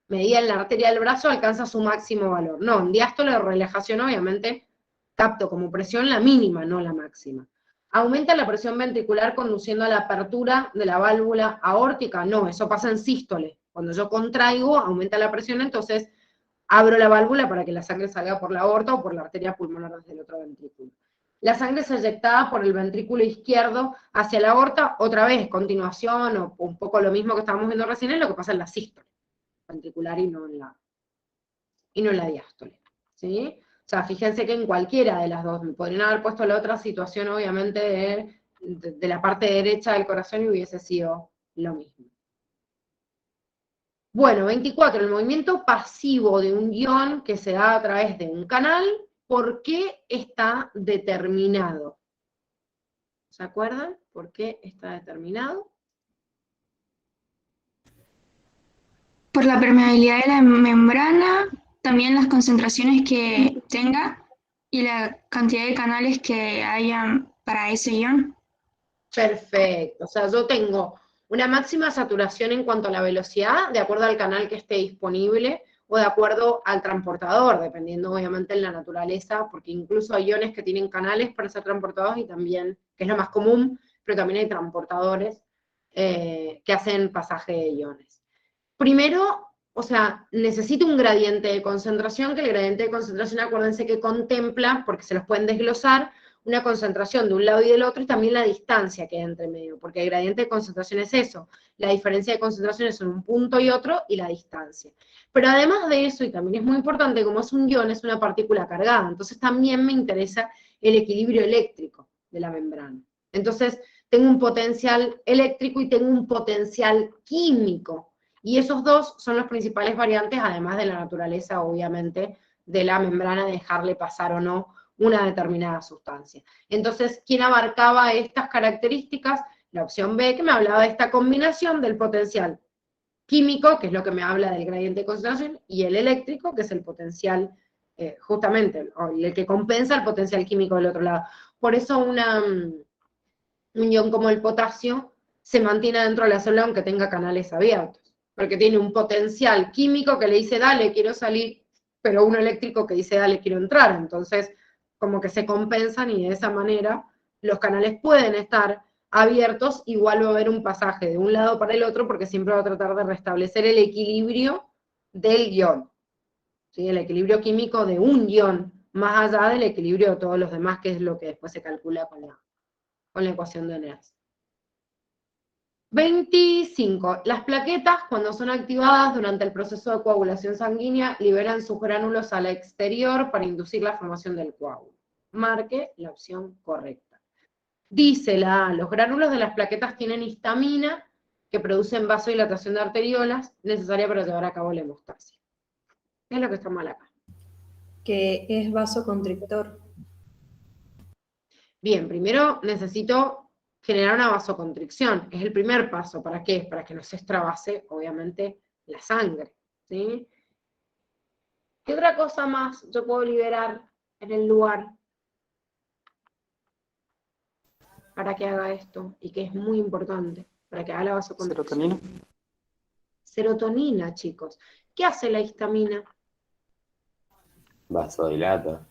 medida en la arteria del brazo alcanza su máximo valor. No, en diástole o relajación obviamente capto como presión la mínima, no la máxima. ¿Aumenta la presión ventricular conduciendo a la apertura de la válvula aórtica? No, eso pasa en sístole. Cuando yo contraigo, aumenta la presión, entonces abro la válvula para que la sangre salga por la aorta o por la arteria pulmonar desde el otro ventrículo. La sangre es eyectada por el ventrículo izquierdo hacia la aorta, otra vez, continuación, o un poco lo mismo que estábamos viendo recién, es lo que pasa en la sístole ventricular y no en la diástole, ¿sí? O sea, fíjense que en cualquiera de las dos, me podrían haber puesto la otra situación, obviamente, de la parte derecha del corazón y hubiese sido lo mismo. Bueno, 24, el movimiento pasivo de un ion que se da a través de un canal, ¿por qué está determinado? ¿Se acuerdan? ¿Por qué está determinado? Por la permeabilidad de la membrana, también las concentraciones que tenga y la cantidad de canales que hayan para ese ion. Perfecto, o sea, yo tengo una máxima saturación en cuanto a la velocidad, de acuerdo al canal que esté disponible, o de acuerdo al transportador, dependiendo obviamente en la naturaleza, porque incluso hay iones que tienen canales para ser transportados y también, que es lo más común, pero también hay transportadores que hacen pasaje de iones. Primero, o sea, necesito un gradiente de concentración, que el gradiente de concentración, acuérdense que contempla, porque se los pueden desglosar, una concentración de un lado y del otro, y también la distancia que hay entre medio, porque el gradiente de concentración es eso, la diferencia de concentraciones son un punto y otro, y la distancia. Pero además de eso, y también es muy importante, como es un ion, es una partícula cargada, entonces también me interesa el equilibrio eléctrico de la membrana. Entonces, tengo un potencial eléctrico y tengo un potencial químico, y esos dos son los principales variantes, además de la naturaleza, obviamente, de la membrana, de dejarle pasar o no una determinada sustancia. Entonces, ¿quién abarcaba estas características? La opción B, que me hablaba de esta combinación del potencial químico, que es lo que me habla del gradiente de concentración, y el eléctrico, que es el potencial, justamente, el que compensa el potencial químico del otro lado. Por eso un ion como el potasio se mantiene dentro de la célula aunque tenga canales abiertos, porque tiene un potencial químico que le dice, dale, quiero salir, pero uno eléctrico que dice, dale, quiero entrar. Entonces, como que se compensan y de esa manera los canales pueden estar abiertos, igual va a haber un pasaje de un lado para el otro, porque siempre va a tratar de restablecer el equilibrio del ion, ¿sí? El equilibrio químico de un ion, más allá del equilibrio de todos los demás, que es lo que después se calcula con la ecuación de Nernst. 25. Las plaquetas, cuando son activadas durante el proceso de coagulación sanguínea, liberan sus gránulos al exterior para inducir la formación del coágulo. Marque la opción correcta. Dice la A, los gránulos de las plaquetas tienen histamina, que producen vasodilatación de arteriolas, necesaria para llevar a cabo la hemostasia. ¿Qué es lo que está mal acá? Que es vasoconstrictor. Bien, primero necesito generar una vasoconstricción. Es el primer paso. ¿Para qué? Para que no se extravase, obviamente, la sangre, ¿sí? ¿Qué otra cosa más yo puedo liberar en el lugar para que haga esto? Y que es muy importante, para que haga la vasoconstricción. Serotonina. Serotonina, chicos. ¿Qué hace la histamina? Vasodilata.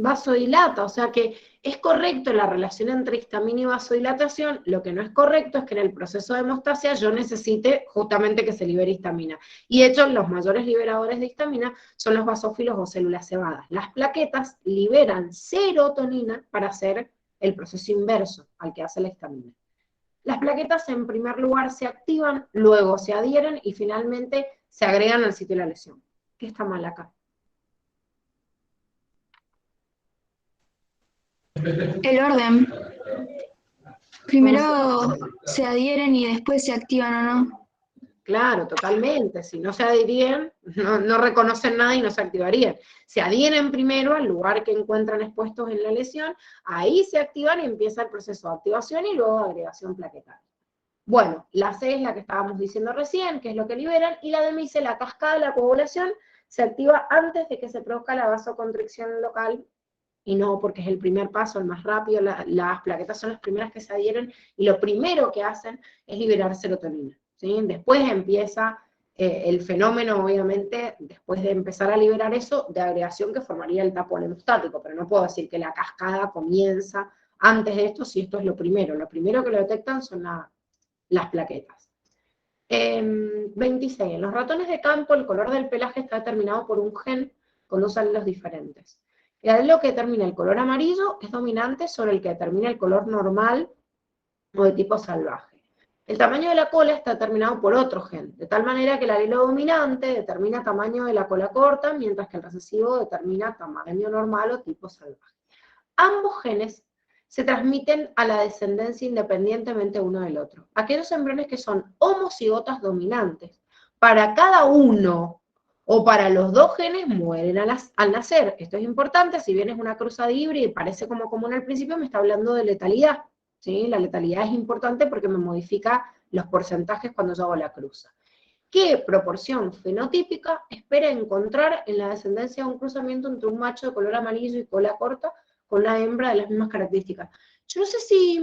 Vasodilata, o sea que es correcto la relación entre histamina y vasodilatación, lo que no es correcto es que en el proceso de hemostasia yo necesite justamente que se libere histamina. Y de hecho los mayores liberadores de histamina son los basófilos o células cebadas. Las plaquetas liberan serotonina para hacer el proceso inverso al que hace la histamina. Las plaquetas en primer lugar se activan, luego se adhieren y finalmente se agregan al sitio de la lesión. ¿Qué está mal acá? El orden. Primero se adhieren y después se activan o no. Claro, totalmente. Si no se adhirían, no reconocen nada y no se activarían. Se adhieren primero al lugar que encuentran expuestos en la lesión, ahí se activan y empieza el proceso de activación y luego de agregación plaquetaria. Bueno, la C es la que estábamos diciendo recién, que es lo que liberan, y la D me dice la cascada de la coagulación se activa antes de que se produzca la vasoconstricción local, y no porque es el primer paso, el más rápido, las plaquetas son las primeras que se adhieren, y lo primero que hacen es liberar serotonina, ¿sí? Después empieza el fenómeno, obviamente, después de empezar a liberar eso, de agregación que formaría el tapón hemostático, pero no puedo decir que la cascada comienza antes de esto, si esto es lo primero que lo detectan son las plaquetas. 26. En los ratones de campo el color del pelaje está determinado por un gen con 2 alelos diferentes. El alelo que determina el color amarillo es dominante sobre el que determina el color normal o de tipo salvaje. El tamaño de la cola está determinado por otro gen, de tal manera que el alelo dominante determina tamaño de la cola corta, mientras que el recesivo determina tamaño normal o tipo salvaje. Ambos genes se transmiten a la descendencia independientemente uno del otro. Aquellos embriones que son homocigotas dominantes, para cada uno o para los 2 genes mueren al nacer. Esto es importante, si bien es una cruzada híbrida y parece como común al principio, me está hablando de letalidad. ¿Sí? La letalidad es importante porque me modifica los porcentajes cuando yo hago la cruza. ¿Qué proporción fenotípica espera encontrar en la descendencia de un cruzamiento entre un macho de color amarillo y cola corta con una hembra de las mismas características? Yo no sé si,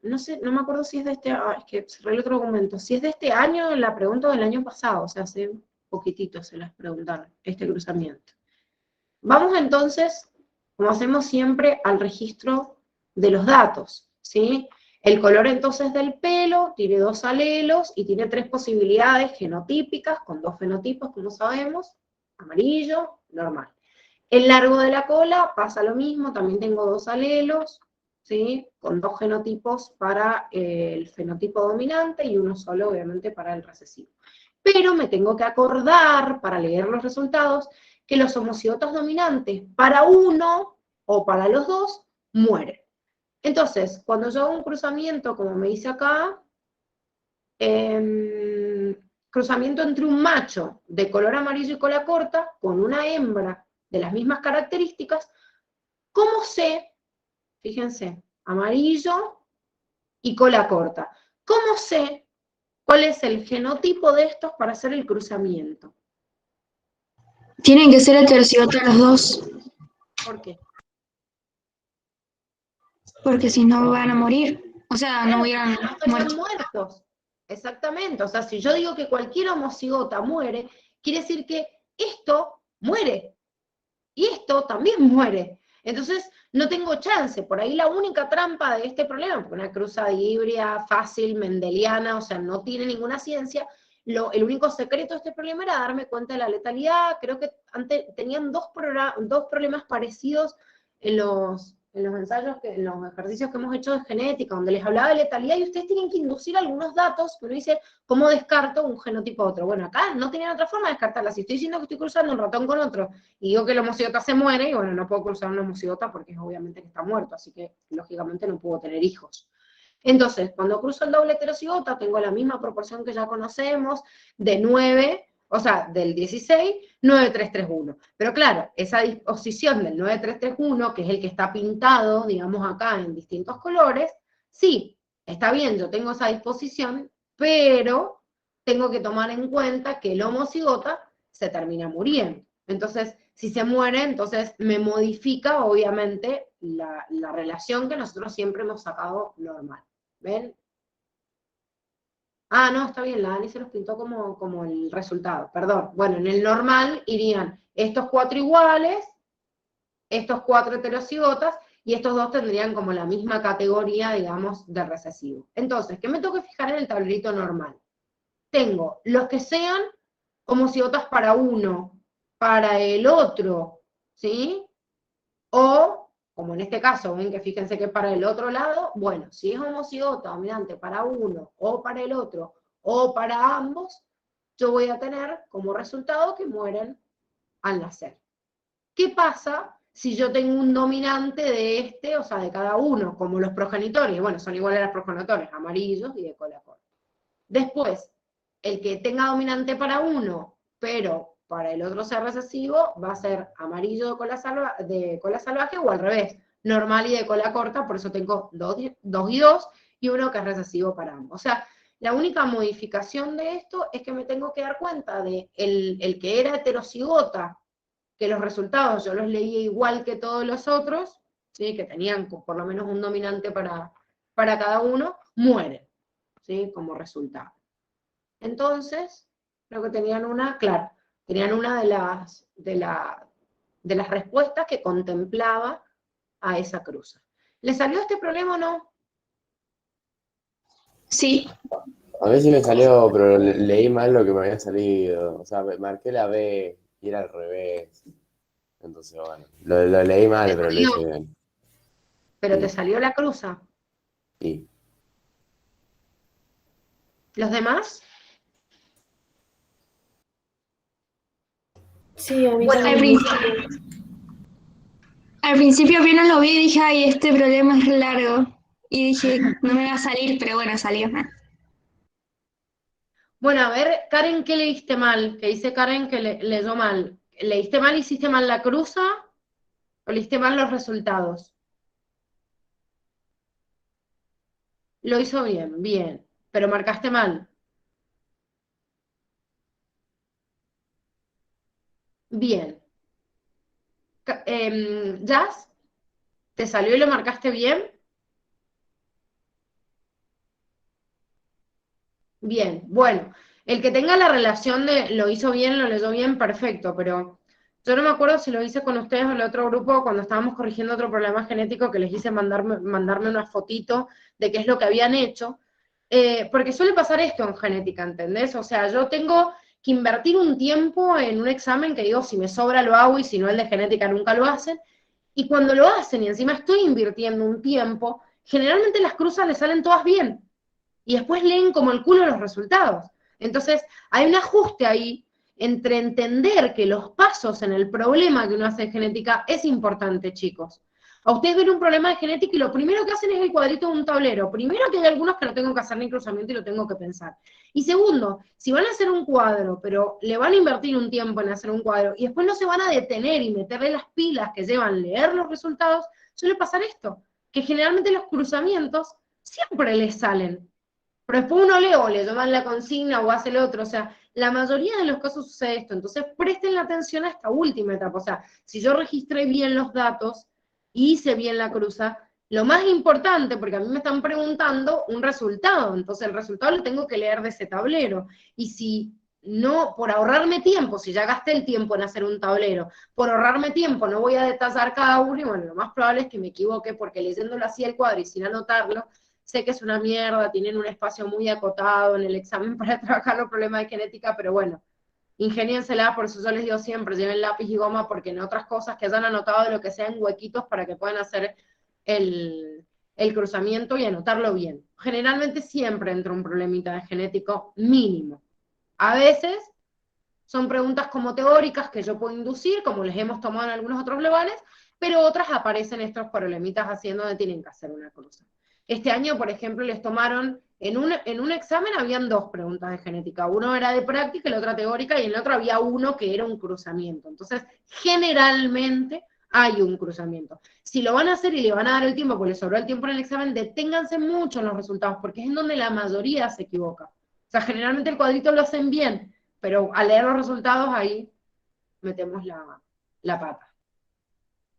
no sé, no me acuerdo si es de este, es que cerré el otro documento, si es de este año, la pregunta del año pasado, o sea, hace poquitito se las preguntaron, este cruzamiento. Vamos entonces, como hacemos siempre, al registro de los datos, ¿sí? El color entonces del pelo tiene 2 alelos y tiene 3 posibilidades genotípicas, con 2 fenotipos, como sabemos, amarillo, normal. El largo de la cola pasa lo mismo, también tengo 2 alelos, ¿sí? Con 2 genotipos para el fenotipo dominante y uno solo, obviamente, para el recesivo. Pero me tengo que acordar, para leer los resultados, que los homocigotas dominantes para uno o para los 2 mueren. Entonces, cuando yo hago un cruzamiento, como me dice acá, cruzamiento entre un macho de color amarillo y cola corta con una hembra de las mismas características, ¿cómo sé? Fíjense, amarillo y cola corta. ¿Cómo sé cuál es el genotipo de estos para hacer el cruzamiento? Tienen que ser heterocigotas los 2, ¿Por qué? porque si no van a morir. O sea, no hubieran No estarían muerto. muertos. Exactamente. O sea, si yo digo que cualquier homocigota muere, quiere decir que esto muere. Y esto también muere. Entonces, no tengo chance. Por ahí la única trampa de este problema, porque una cruzada híbrida, fácil, mendeliana, o sea, no tiene ninguna ciencia, el único secreto de este problema era darme cuenta de la letalidad. Creo que antes tenían dos problemas parecidos en los ensayos, en los ejercicios que hemos hecho de genética, donde les hablaba de letalidad y ustedes tienen que inducir algunos datos, pero dice, ¿cómo descarto un genotipo a otro? Bueno, acá no tenían otra forma de descartarla. Si estoy diciendo que estoy cruzando un ratón con otro y digo que el homocigota se muere, y bueno, no puedo cruzar un homocigota porque es obviamente que está muerto, así que lógicamente no puedo tener hijos. Entonces, cuando cruzo el doble heterocigota, tengo la misma proporción que ya conocemos, de 9, o sea, del 16, 9331. Pero claro, esa disposición del 9331, que es el que está pintado, digamos acá, en distintos colores, sí, está bien, yo tengo esa disposición, pero tengo que tomar en cuenta que el homocigota se termina muriendo. Entonces, si se muere, entonces me modifica, obviamente, la relación que nosotros siempre hemos sacado normal. ¿Ven? Ah, no, está bien, la Dani se los pintó como el resultado, perdón. Bueno, en el normal irían estos 4 iguales, estos 4 heterocigotas, y estos 2 tendrían como la misma categoría, digamos, de recesivo. Entonces, ¿qué me tengo que fijar en el tablerito normal? Tengo los que sean homocigotas para uno, para el otro, ¿sí? O, como en este caso, ven que fíjense que para el otro lado, bueno, si es homocigota dominante para uno, o para el otro, o para ambos, yo voy a tener como resultado que mueren al nacer. ¿Qué pasa si yo tengo un dominante de este, o sea, de cada uno, como los progenitores? Bueno, son iguales a los progenitores, amarillos y de cola corta. Después, el que tenga dominante para uno, pero para el otro ser recesivo, va a ser amarillo de cola salvaje o al revés, normal y de cola corta, por eso tengo 2 y 2, y uno que es recesivo para ambos. O sea, la única modificación de esto es que me tengo que dar cuenta de el que era heterocigota, que los resultados yo los leía igual que todos los otros, ¿sí? Que tenían por lo menos un dominante para cada uno, mueren, ¿sí? Como resultado. Entonces, creo que tenían una, claro, tenían una de las respuestas que contemplaba a esa cruza. ¿Le salió este problema o no? Sí. A mí sí me salió, pero leí mal lo que me había salido. O sea, marqué la B y era al revés. Entonces, bueno, lo leí mal, pero lo hice bien. Pero Sí. te salió la cruza. Sí. ¿Los demás? Sí, a mí Bueno, también. Al principio apenas lo vi y dije, ay, este problema es re largo. Y dije, no me va a salir, pero bueno, salió. bueno, a ver, Karen, ¿qué leíste mal? Que dice Karen que leyó mal. ¿Leíste mal, hiciste mal la cruza o leíste mal los resultados? Lo hizo bien, bien, pero marcaste mal. Bien. Jazz, ¿te salió y lo marcaste bien? Bien, bueno, el que tenga la relación de lo hizo bien, lo leyó bien, perfecto, pero yo no me acuerdo si lo hice con ustedes o el otro grupo cuando estábamos corrigiendo otro problema genético que les hice mandarme una fotito de qué es lo que habían hecho, porque suele pasar esto en genética, ¿entendés? O sea, yo tengo que invertir un tiempo en un examen que digo, si me sobra lo hago y si no el de genética nunca lo hacen, y cuando lo hacen y encima estoy invirtiendo un tiempo, generalmente las cruzas le salen todas bien y después leen como el culo los resultados. Entonces, hay un ajuste ahí entre entender que los pasos en el problema que uno hace de genética es importante, chicos. A ustedes ven un problema de genética y lo primero que hacen es el cuadrito de un tablero. Primero que hay algunos que no tengo que hacer ni cruzamiento y lo tengo que pensar. Y segundo, si van a hacer un cuadro, pero le van a invertir un tiempo en hacer un cuadro y después no se van a detener y meterle las pilas que llevan leer los resultados, suele pasar esto, que generalmente los cruzamientos siempre les salen. Pero después uno lee o le llaman la consigna o hace el otro, o sea, la mayoría de los casos sucede esto. Entonces presten la atención a esta última etapa. O sea, si yo registré bien los datos y hice bien la cruza, lo más importante, porque a mí me están preguntando un resultado, entonces el resultado lo tengo que leer de ese tablero. Y si no, por ahorrarme tiempo, si ya gasté el tiempo en hacer un tablero, por ahorrarme tiempo no voy a detallar cada uno, y bueno, lo más probable es que me equivoque, porque leyéndolo así el cuadro y sin anotarlo, sé que es una mierda, tienen un espacio muy acotado en el examen para trabajar los problemas de genética, pero bueno, ingéniensela, por eso yo les digo siempre, lleven lápiz y goma, porque en otras cosas que hayan anotado de lo que sea en huequitos para que puedan hacer el cruzamiento y anotarlo bien. Generalmente siempre entra un problemita de genético mínimo. A veces son preguntas como teóricas que yo puedo inducir, como les hemos tomado en algunos otros globales, pero otras aparecen estos problemitas haciendo donde tienen que hacer una cruza. Este año, por ejemplo, les tomaron, en un examen habían dos preguntas de genética, uno era de práctica y la otra teórica, y en el otro había uno que era un cruzamiento. Entonces, generalmente hay un cruzamiento. Si lo van a hacer y le van a dar el tiempo, porque les sobró el tiempo en el examen, deténganse mucho en los resultados, porque es en donde la mayoría se equivoca. O sea, generalmente el cuadrito lo hacen bien, pero al leer los resultados ahí metemos la pata.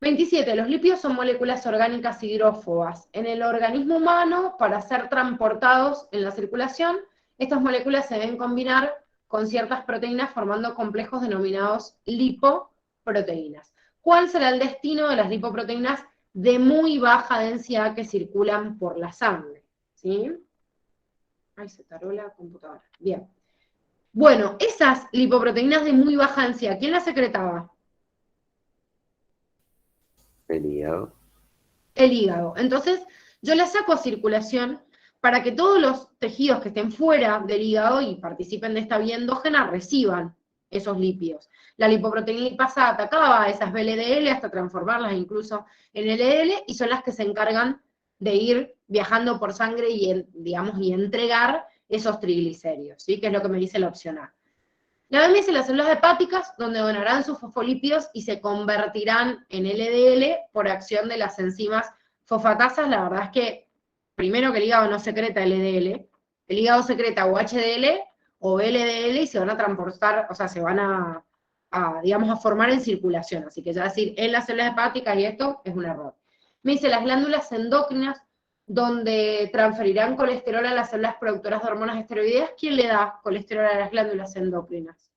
27. Los lípidos son moléculas orgánicas hidrófobas. En el organismo humano, para ser transportados en la circulación, estas moléculas se deben combinar con ciertas proteínas formando complejos denominados lipoproteínas. ¿Cuál será el destino de las lipoproteínas de muy baja densidad que circulan por la sangre? ¿Sí? Ay, se taró la computadora. Bien. Bueno, esas lipoproteínas de muy baja densidad, ¿quién las secretaba? El hígado. El hígado. Entonces, yo las saco a circulación para que todos los tejidos que estén fuera del hígado y participen de esta vía endógena reciban esos lípidos. La lipoproteína lipasa atacaba a esas VLDL hasta transformarlas incluso en LDL y son las que se encargan de ir viajando por sangre y, digamos, y entregar esos triglicéridos, ¿sí? Que es lo que me dice la opción A. La OMS en las células hepáticas, donde donarán sus fosfolípidos y se convertirán en LDL por acción de las enzimas fosfatasas. La verdad es que, primero que el hígado no secreta LDL, el hígado secreta o HDL o LDL y se van a transportar, o sea, se van digamos, a formar en circulación. Así que ya decir en las células hepáticas y esto es un error. Me dice las glándulas endócrinas, donde transferirán colesterol a las células productoras de hormonas esteroideas. ¿Quién le da colesterol a las glándulas endócrinas?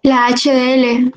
La HDL.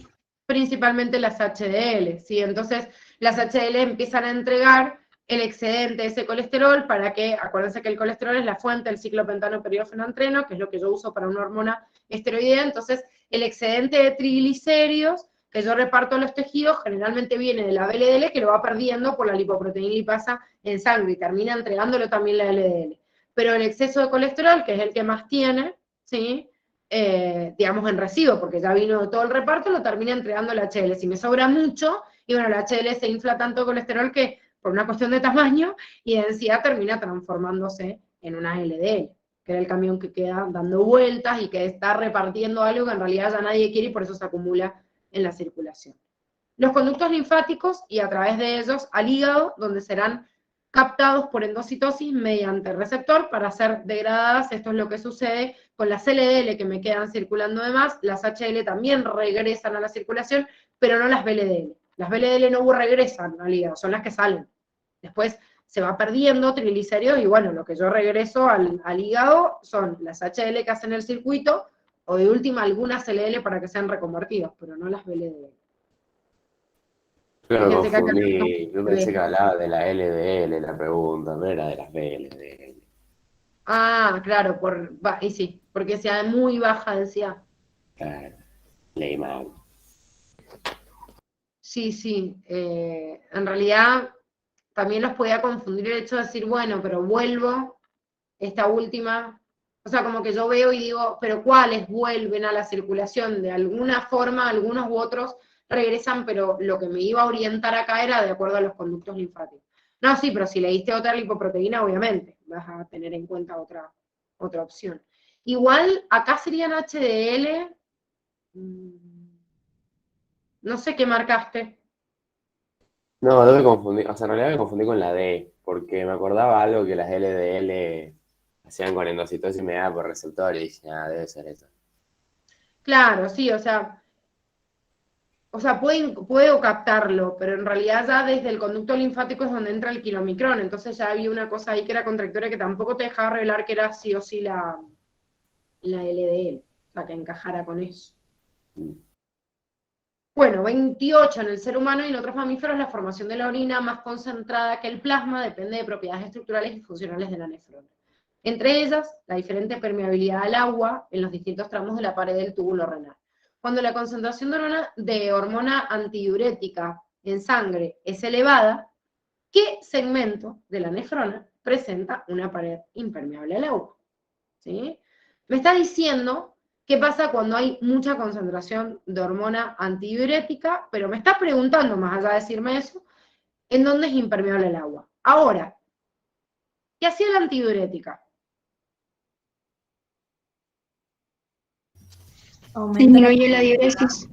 Principalmente las HDL, ¿sí? Entonces, las HDL empiezan a entregar el excedente de ese colesterol para que, acuérdense que el colesterol es la fuente del ciclopentano peridofenoantreno, que es lo que yo uso para una hormona esteroidea, entonces el excedente de triglicéridos que yo reparto a los tejidos generalmente viene de la VLDL que lo va perdiendo por la lipoproteína lipasa en sangre y termina entregándolo también la LDL. Pero el exceso de colesterol, que es el que más tiene, ¿sí? Digamos en residuo, porque ya vino de todo el reparto, lo termina entregando la HDL. Si me sobra mucho, y bueno, la HDL se infla tanto de colesterol que por una cuestión de tamaño y densidad termina transformándose en una LDL, que era el camión que queda dando vueltas y que está repartiendo algo que en realidad ya nadie quiere y por eso se acumula en la circulación. Los conductos linfáticos y a través de ellos al hígado, donde serán captados por endocitosis mediante receptor para ser degradadas. Esto es lo que sucede con las LDL que me quedan circulando de más. Las HDL también regresan a la circulación, pero no las VLDL. Las VLDL no regresan al hígado, son las que salen. Después se va perdiendo triglicéridos y bueno, lo que yo regreso al hígado son las HDL que hacen el circuito o de última algunas LDL para que sean reconvertidos, pero no las VLDL. Yo lo Fíjense que acá confundí, yo pensé que tenemos- hablaba de la LDL, la pregunta, no era de las VLDL. Ah, claro, y sí, porque sea muy baja densidad. Claro, leí mal. Sí, sí. En realidad también los podía confundir el hecho de decir, bueno, pero vuelvo esta última. O sea, como que yo veo y digo, pero ¿cuáles vuelven a la circulación? De alguna forma, algunos u otros regresan, pero lo que me iba a orientar acá era de acuerdo a los conductos linfáticos. No, sí, pero si le diste otra lipoproteína, obviamente vas a tener en cuenta otra opción. Igual, acá serían HDL. No sé qué marcaste. No, no me confundí, o sea, en realidad me confundí con la D, porque me acordaba algo que las LDL hacían con endocitosis mediada por receptor y dije, ah, debe ser eso. Claro, sí, puedo captarlo, pero en realidad ya desde el conducto linfático es donde entra el kilomicrón, entonces ya había una cosa ahí que era contradictoria que tampoco te dejaba revelar que era sí o sí la LDL, o sea, que encajara con eso. Bueno, 28 en el ser humano y en otros mamíferos la formación de la orina más concentrada que el plasma depende de propiedades estructurales y funcionales de la nefrona. Entre ellas, la diferente permeabilidad al agua en los distintos tramos de la pared del túbulo renal. Cuando la concentración de hormona antidiurética en sangre es elevada, ¿qué segmento de la nefrona presenta una pared impermeable al agua? ¿Sí? Me está diciendo qué pasa cuando hay mucha concentración de hormona antidiurética, pero me está preguntando, más allá de decirme eso, en dónde es impermeable el agua. Ahora, ¿qué hacía la antidiurética? Disminuye la diuresis.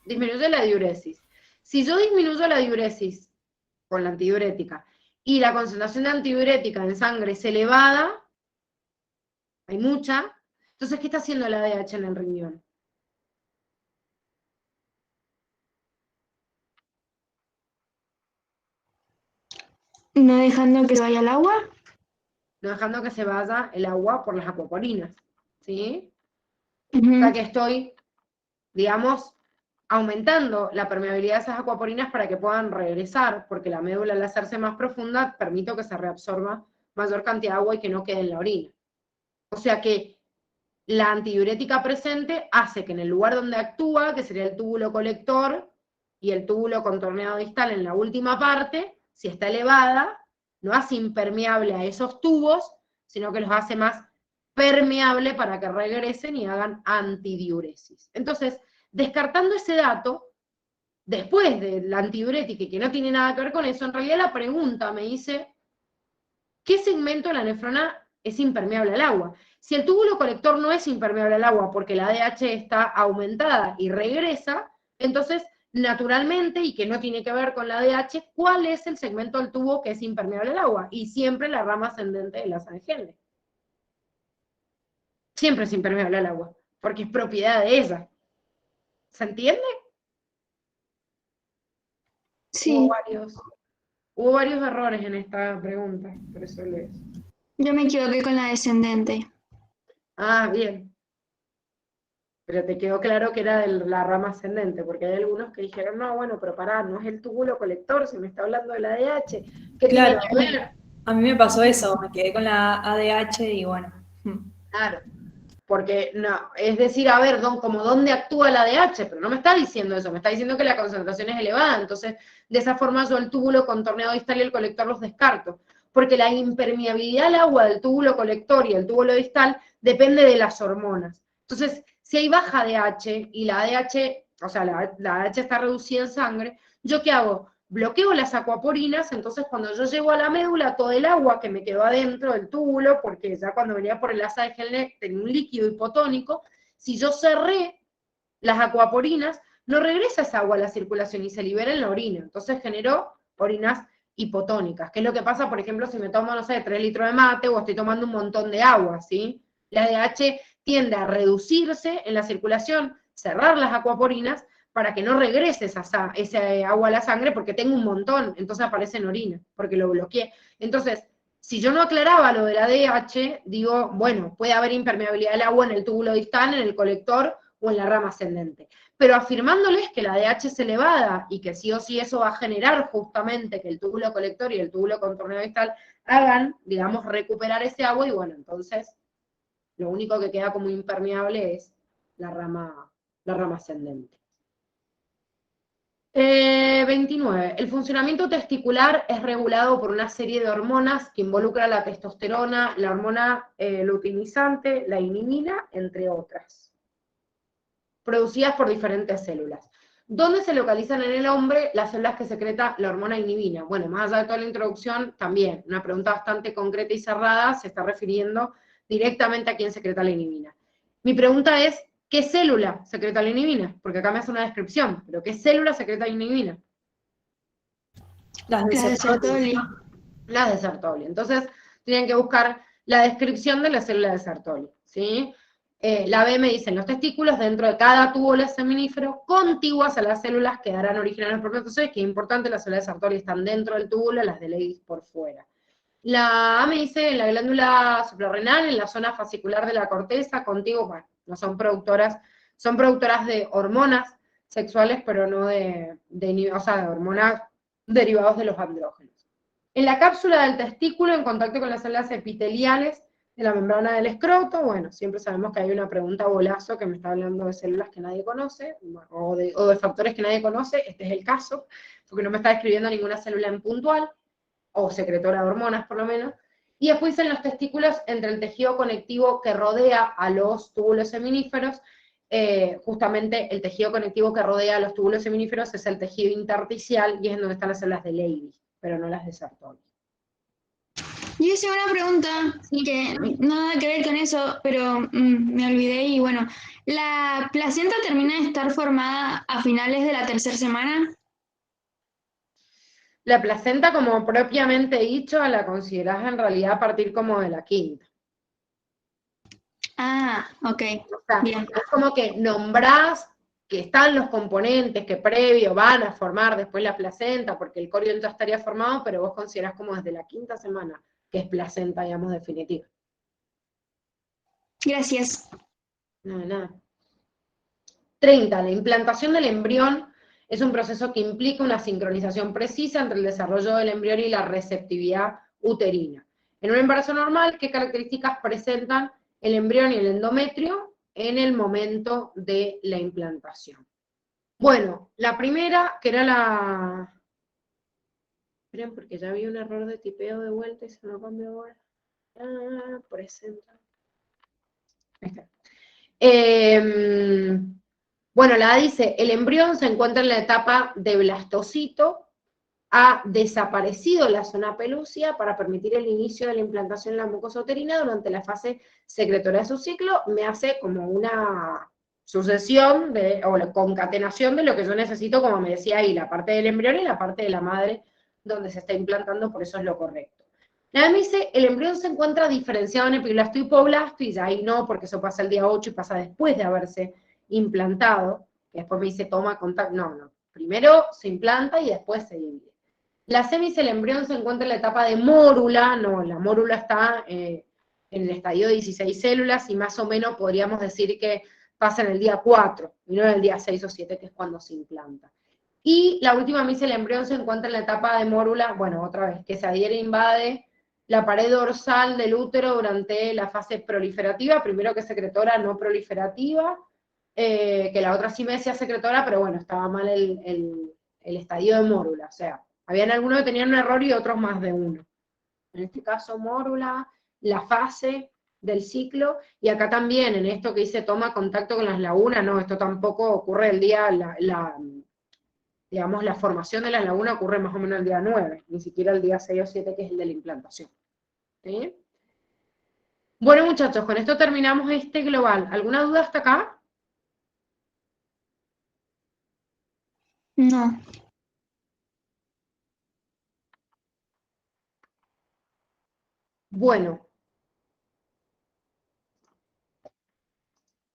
Disminuye la diuresis. Si yo disminuyo la diuresis con la antidiurética y la concentración de antidiurética en sangre es elevada, hay mucha, entonces, ¿qué está haciendo la ADH en el riñón? No dejando que se vaya al agua. No dejando que se vaya el agua por las acuaporinas, ¿sí? O Ujú. sea que estoy, digamos, aumentando la permeabilidad de esas acuaporinas para que puedan regresar, porque la médula al hacerse más profunda permite que se reabsorba mayor cantidad de agua y que no quede en la orina. O sea que la antidiurética presente hace que en el lugar donde actúa, que sería el túbulo colector y el túbulo contorneado distal en la última parte, si está elevada, no hace impermeable a esos tubos, sino que los hace más permeable para que regresen y hagan antidiuresis. Entonces, descartando ese dato, después de la antidiurética y que no tiene nada que ver con eso, en realidad la pregunta me dice, ¿qué segmento de la nefrona es impermeable al agua? Si el túbulo colector no es impermeable al agua porque la ADH está aumentada y regresa, entonces, naturalmente, y que no tiene que ver con la ADH, ¿cuál es el segmento del tubo que es impermeable al agua? Y siempre la rama ascendente de la sangre. Siempre es impermeable al agua, porque es propiedad de ella. ¿Se entiende? Sí, Hubo varios errores en esta pregunta, por eso les... yo me equivoqué con la descendente. Ah, bien. pero te quedó claro que era de la rama ascendente, porque hay algunos que dijeron, no, bueno, pero pará, no es el túbulo colector, se me está hablando de la ADH, ¿qué Claro, tiene que ver? a mí me pasó eso, me quedé con la ADH y bueno. Claro, porque no, es decir, a ver, como dónde actúa la ADH, pero no me está diciendo eso, me está diciendo que la concentración es elevada, entonces de esa forma yo el túbulo contorneado distal y el colector los descarto, porque la impermeabilidad al agua del túbulo colector y el túbulo distal depende de las hormonas. Entonces, si hay baja ADH y la ADH, o sea, la ADH está reducida en sangre, ¿yo qué hago? Bloqueo las acuaporinas, entonces cuando yo llego a la médula, todo el agua que me quedó adentro del túbulo, porque ya cuando venía por el asa de Helneck tenía un líquido hipotónico, si yo cerré las acuaporinas, no regresa esa agua a la circulación y se libera en la orina. Entonces generó orinas hipotónicas, que es lo que pasa, por ejemplo, si me tomo, no sé, 3 litros de mate o estoy tomando un montón de agua, ¿sí? La ADH tiende a reducirse en la circulación, cerrar las acuaporinas, para que no regrese ese agua a la sangre, porque tengo un montón, entonces aparece en orina, porque lo bloqueé. Entonces, si yo no aclaraba lo de la ADH, digo, bueno, puede haber impermeabilidad del agua en el túbulo distal, en el colector o en la rama ascendente. Pero afirmándoles que la ADH es elevada y que sí o sí eso va a generar justamente que el túbulo colector y el túbulo contorneado distal hagan, digamos, recuperar ese agua, y bueno, entonces lo único que queda como impermeable es la rama ascendente. 29. El funcionamiento testicular es regulado por una serie de hormonas que involucran la testosterona, la hormona luteinizante, la inhibina, entre otras, producidas por diferentes células. ¿Dónde se localizan en el hombre las células que secreta la hormona inhibina? Bueno, más allá de toda la introducción, también una pregunta bastante concreta y cerrada, se está refiriendo directamente a quién secreta la inhibina. Mi pregunta es, ¿qué célula secreta la inhibina? Porque acá me hace una descripción, pero ¿qué célula secreta la inhibina? Las de Las de Sertoli. Sertoli. Las de Sertoli. Entonces, tienen que buscar la descripción de la célula de Sertoli, ¿sí? La B me dice, en los testículos, dentro de cada túbulo seminífero, contiguas a las células que darán origen a los espermatozoides, que es importante, las células de Sertoli están dentro del túbulo, las de Leydig por fuera. La A me dice, en la glándula suprarrenal, en la zona fascicular de la corteza, contiguo, bueno, no son productoras de hormonas sexuales, pero no de hormonas derivados de los andrógenos. En la cápsula del testículo, en contacto con las células epiteliales de la membrana del escroto, bueno, siempre sabemos que hay una pregunta bolazo que me está hablando de células que nadie conoce, o de factores que nadie conoce, este es el caso, porque no me está describiendo ninguna célula en puntual, o secretora de hormonas por lo menos, y después en los testículos, entre el tejido conectivo que rodea a los túbulos seminíferos, justamente el tejido conectivo que rodea a los túbulos seminíferos es el tejido intersticial, y es donde están las células de Leydig, pero no las de Sertoli. Yo hice una pregunta que nada que ver con eso, pero me olvidé y bueno, ¿la placenta termina de estar formada a finales de la tercera semana? La placenta, como propiamente dicho, la considerás en realidad a partir como de la quinta. Ah, ok, O sea, bien. es como que nombrás que están los componentes que previo van a formar después la placenta, porque el corión ya estaría formado, pero vos considerás como desde la quinta semana que es placenta, digamos, definitiva. Gracias. Nada. 30. La implantación del embrión es un proceso que implica una sincronización precisa entre el desarrollo del embrión y la receptividad uterina. En un embarazo normal, ¿qué características presentan el embrión y el endometrio en el momento de la implantación? Bueno, la primera, que era la... Esperen, porque ya había un error de tipeo de vuelta y se me cambió ahora. Presenta. Ahí está. Bueno, la A dice, el embrión se encuentra en la etapa de blastocito, ha desaparecido la zona pelúcida para permitir el inicio de la implantación en la mucosa uterina durante la fase secretora de su ciclo. Me hace como una sucesión o la concatenación de lo que yo necesito, como me decía ahí, la parte del embrión y la parte de la madre donde se está implantando, por eso es lo correcto. La me dice, el embrión se encuentra diferenciado en epiblasto y hipoblasto, y ya ahí no, porque eso pasa el día 8 y pasa después de haberse implantado, que después me dice toma contacto, no, primero se implanta y después se divide. La C dice, el embrión se encuentra en la etapa de mórula, no, la mórula está en el estadio de 16 células, y más o menos podríamos decir que pasa en el día 4, y no en el día 6 o 7, que es cuando se implanta. Y la última me dice, el embrión se encuentra en la etapa de mórula, bueno, otra vez, que se adhiere e invade la pared dorsal del útero durante la fase proliferativa, primero que secretora, no proliferativa, que la otra sí me decía secretora, pero bueno, estaba mal el estadio de mórula, o sea, habían algunos que tenían un error y otros más de uno. En este caso, mórula, la fase del ciclo, y acá también, en esto que dice toma contacto con las lagunas, no, esto tampoco ocurre el día, digamos, la formación de la laguna ocurre más o menos el día 9, ni siquiera el día 6 o 7, que es el de la implantación. ¿Sí? Bueno, muchachos, con esto terminamos este global. ¿Alguna duda hasta acá? No. Bueno,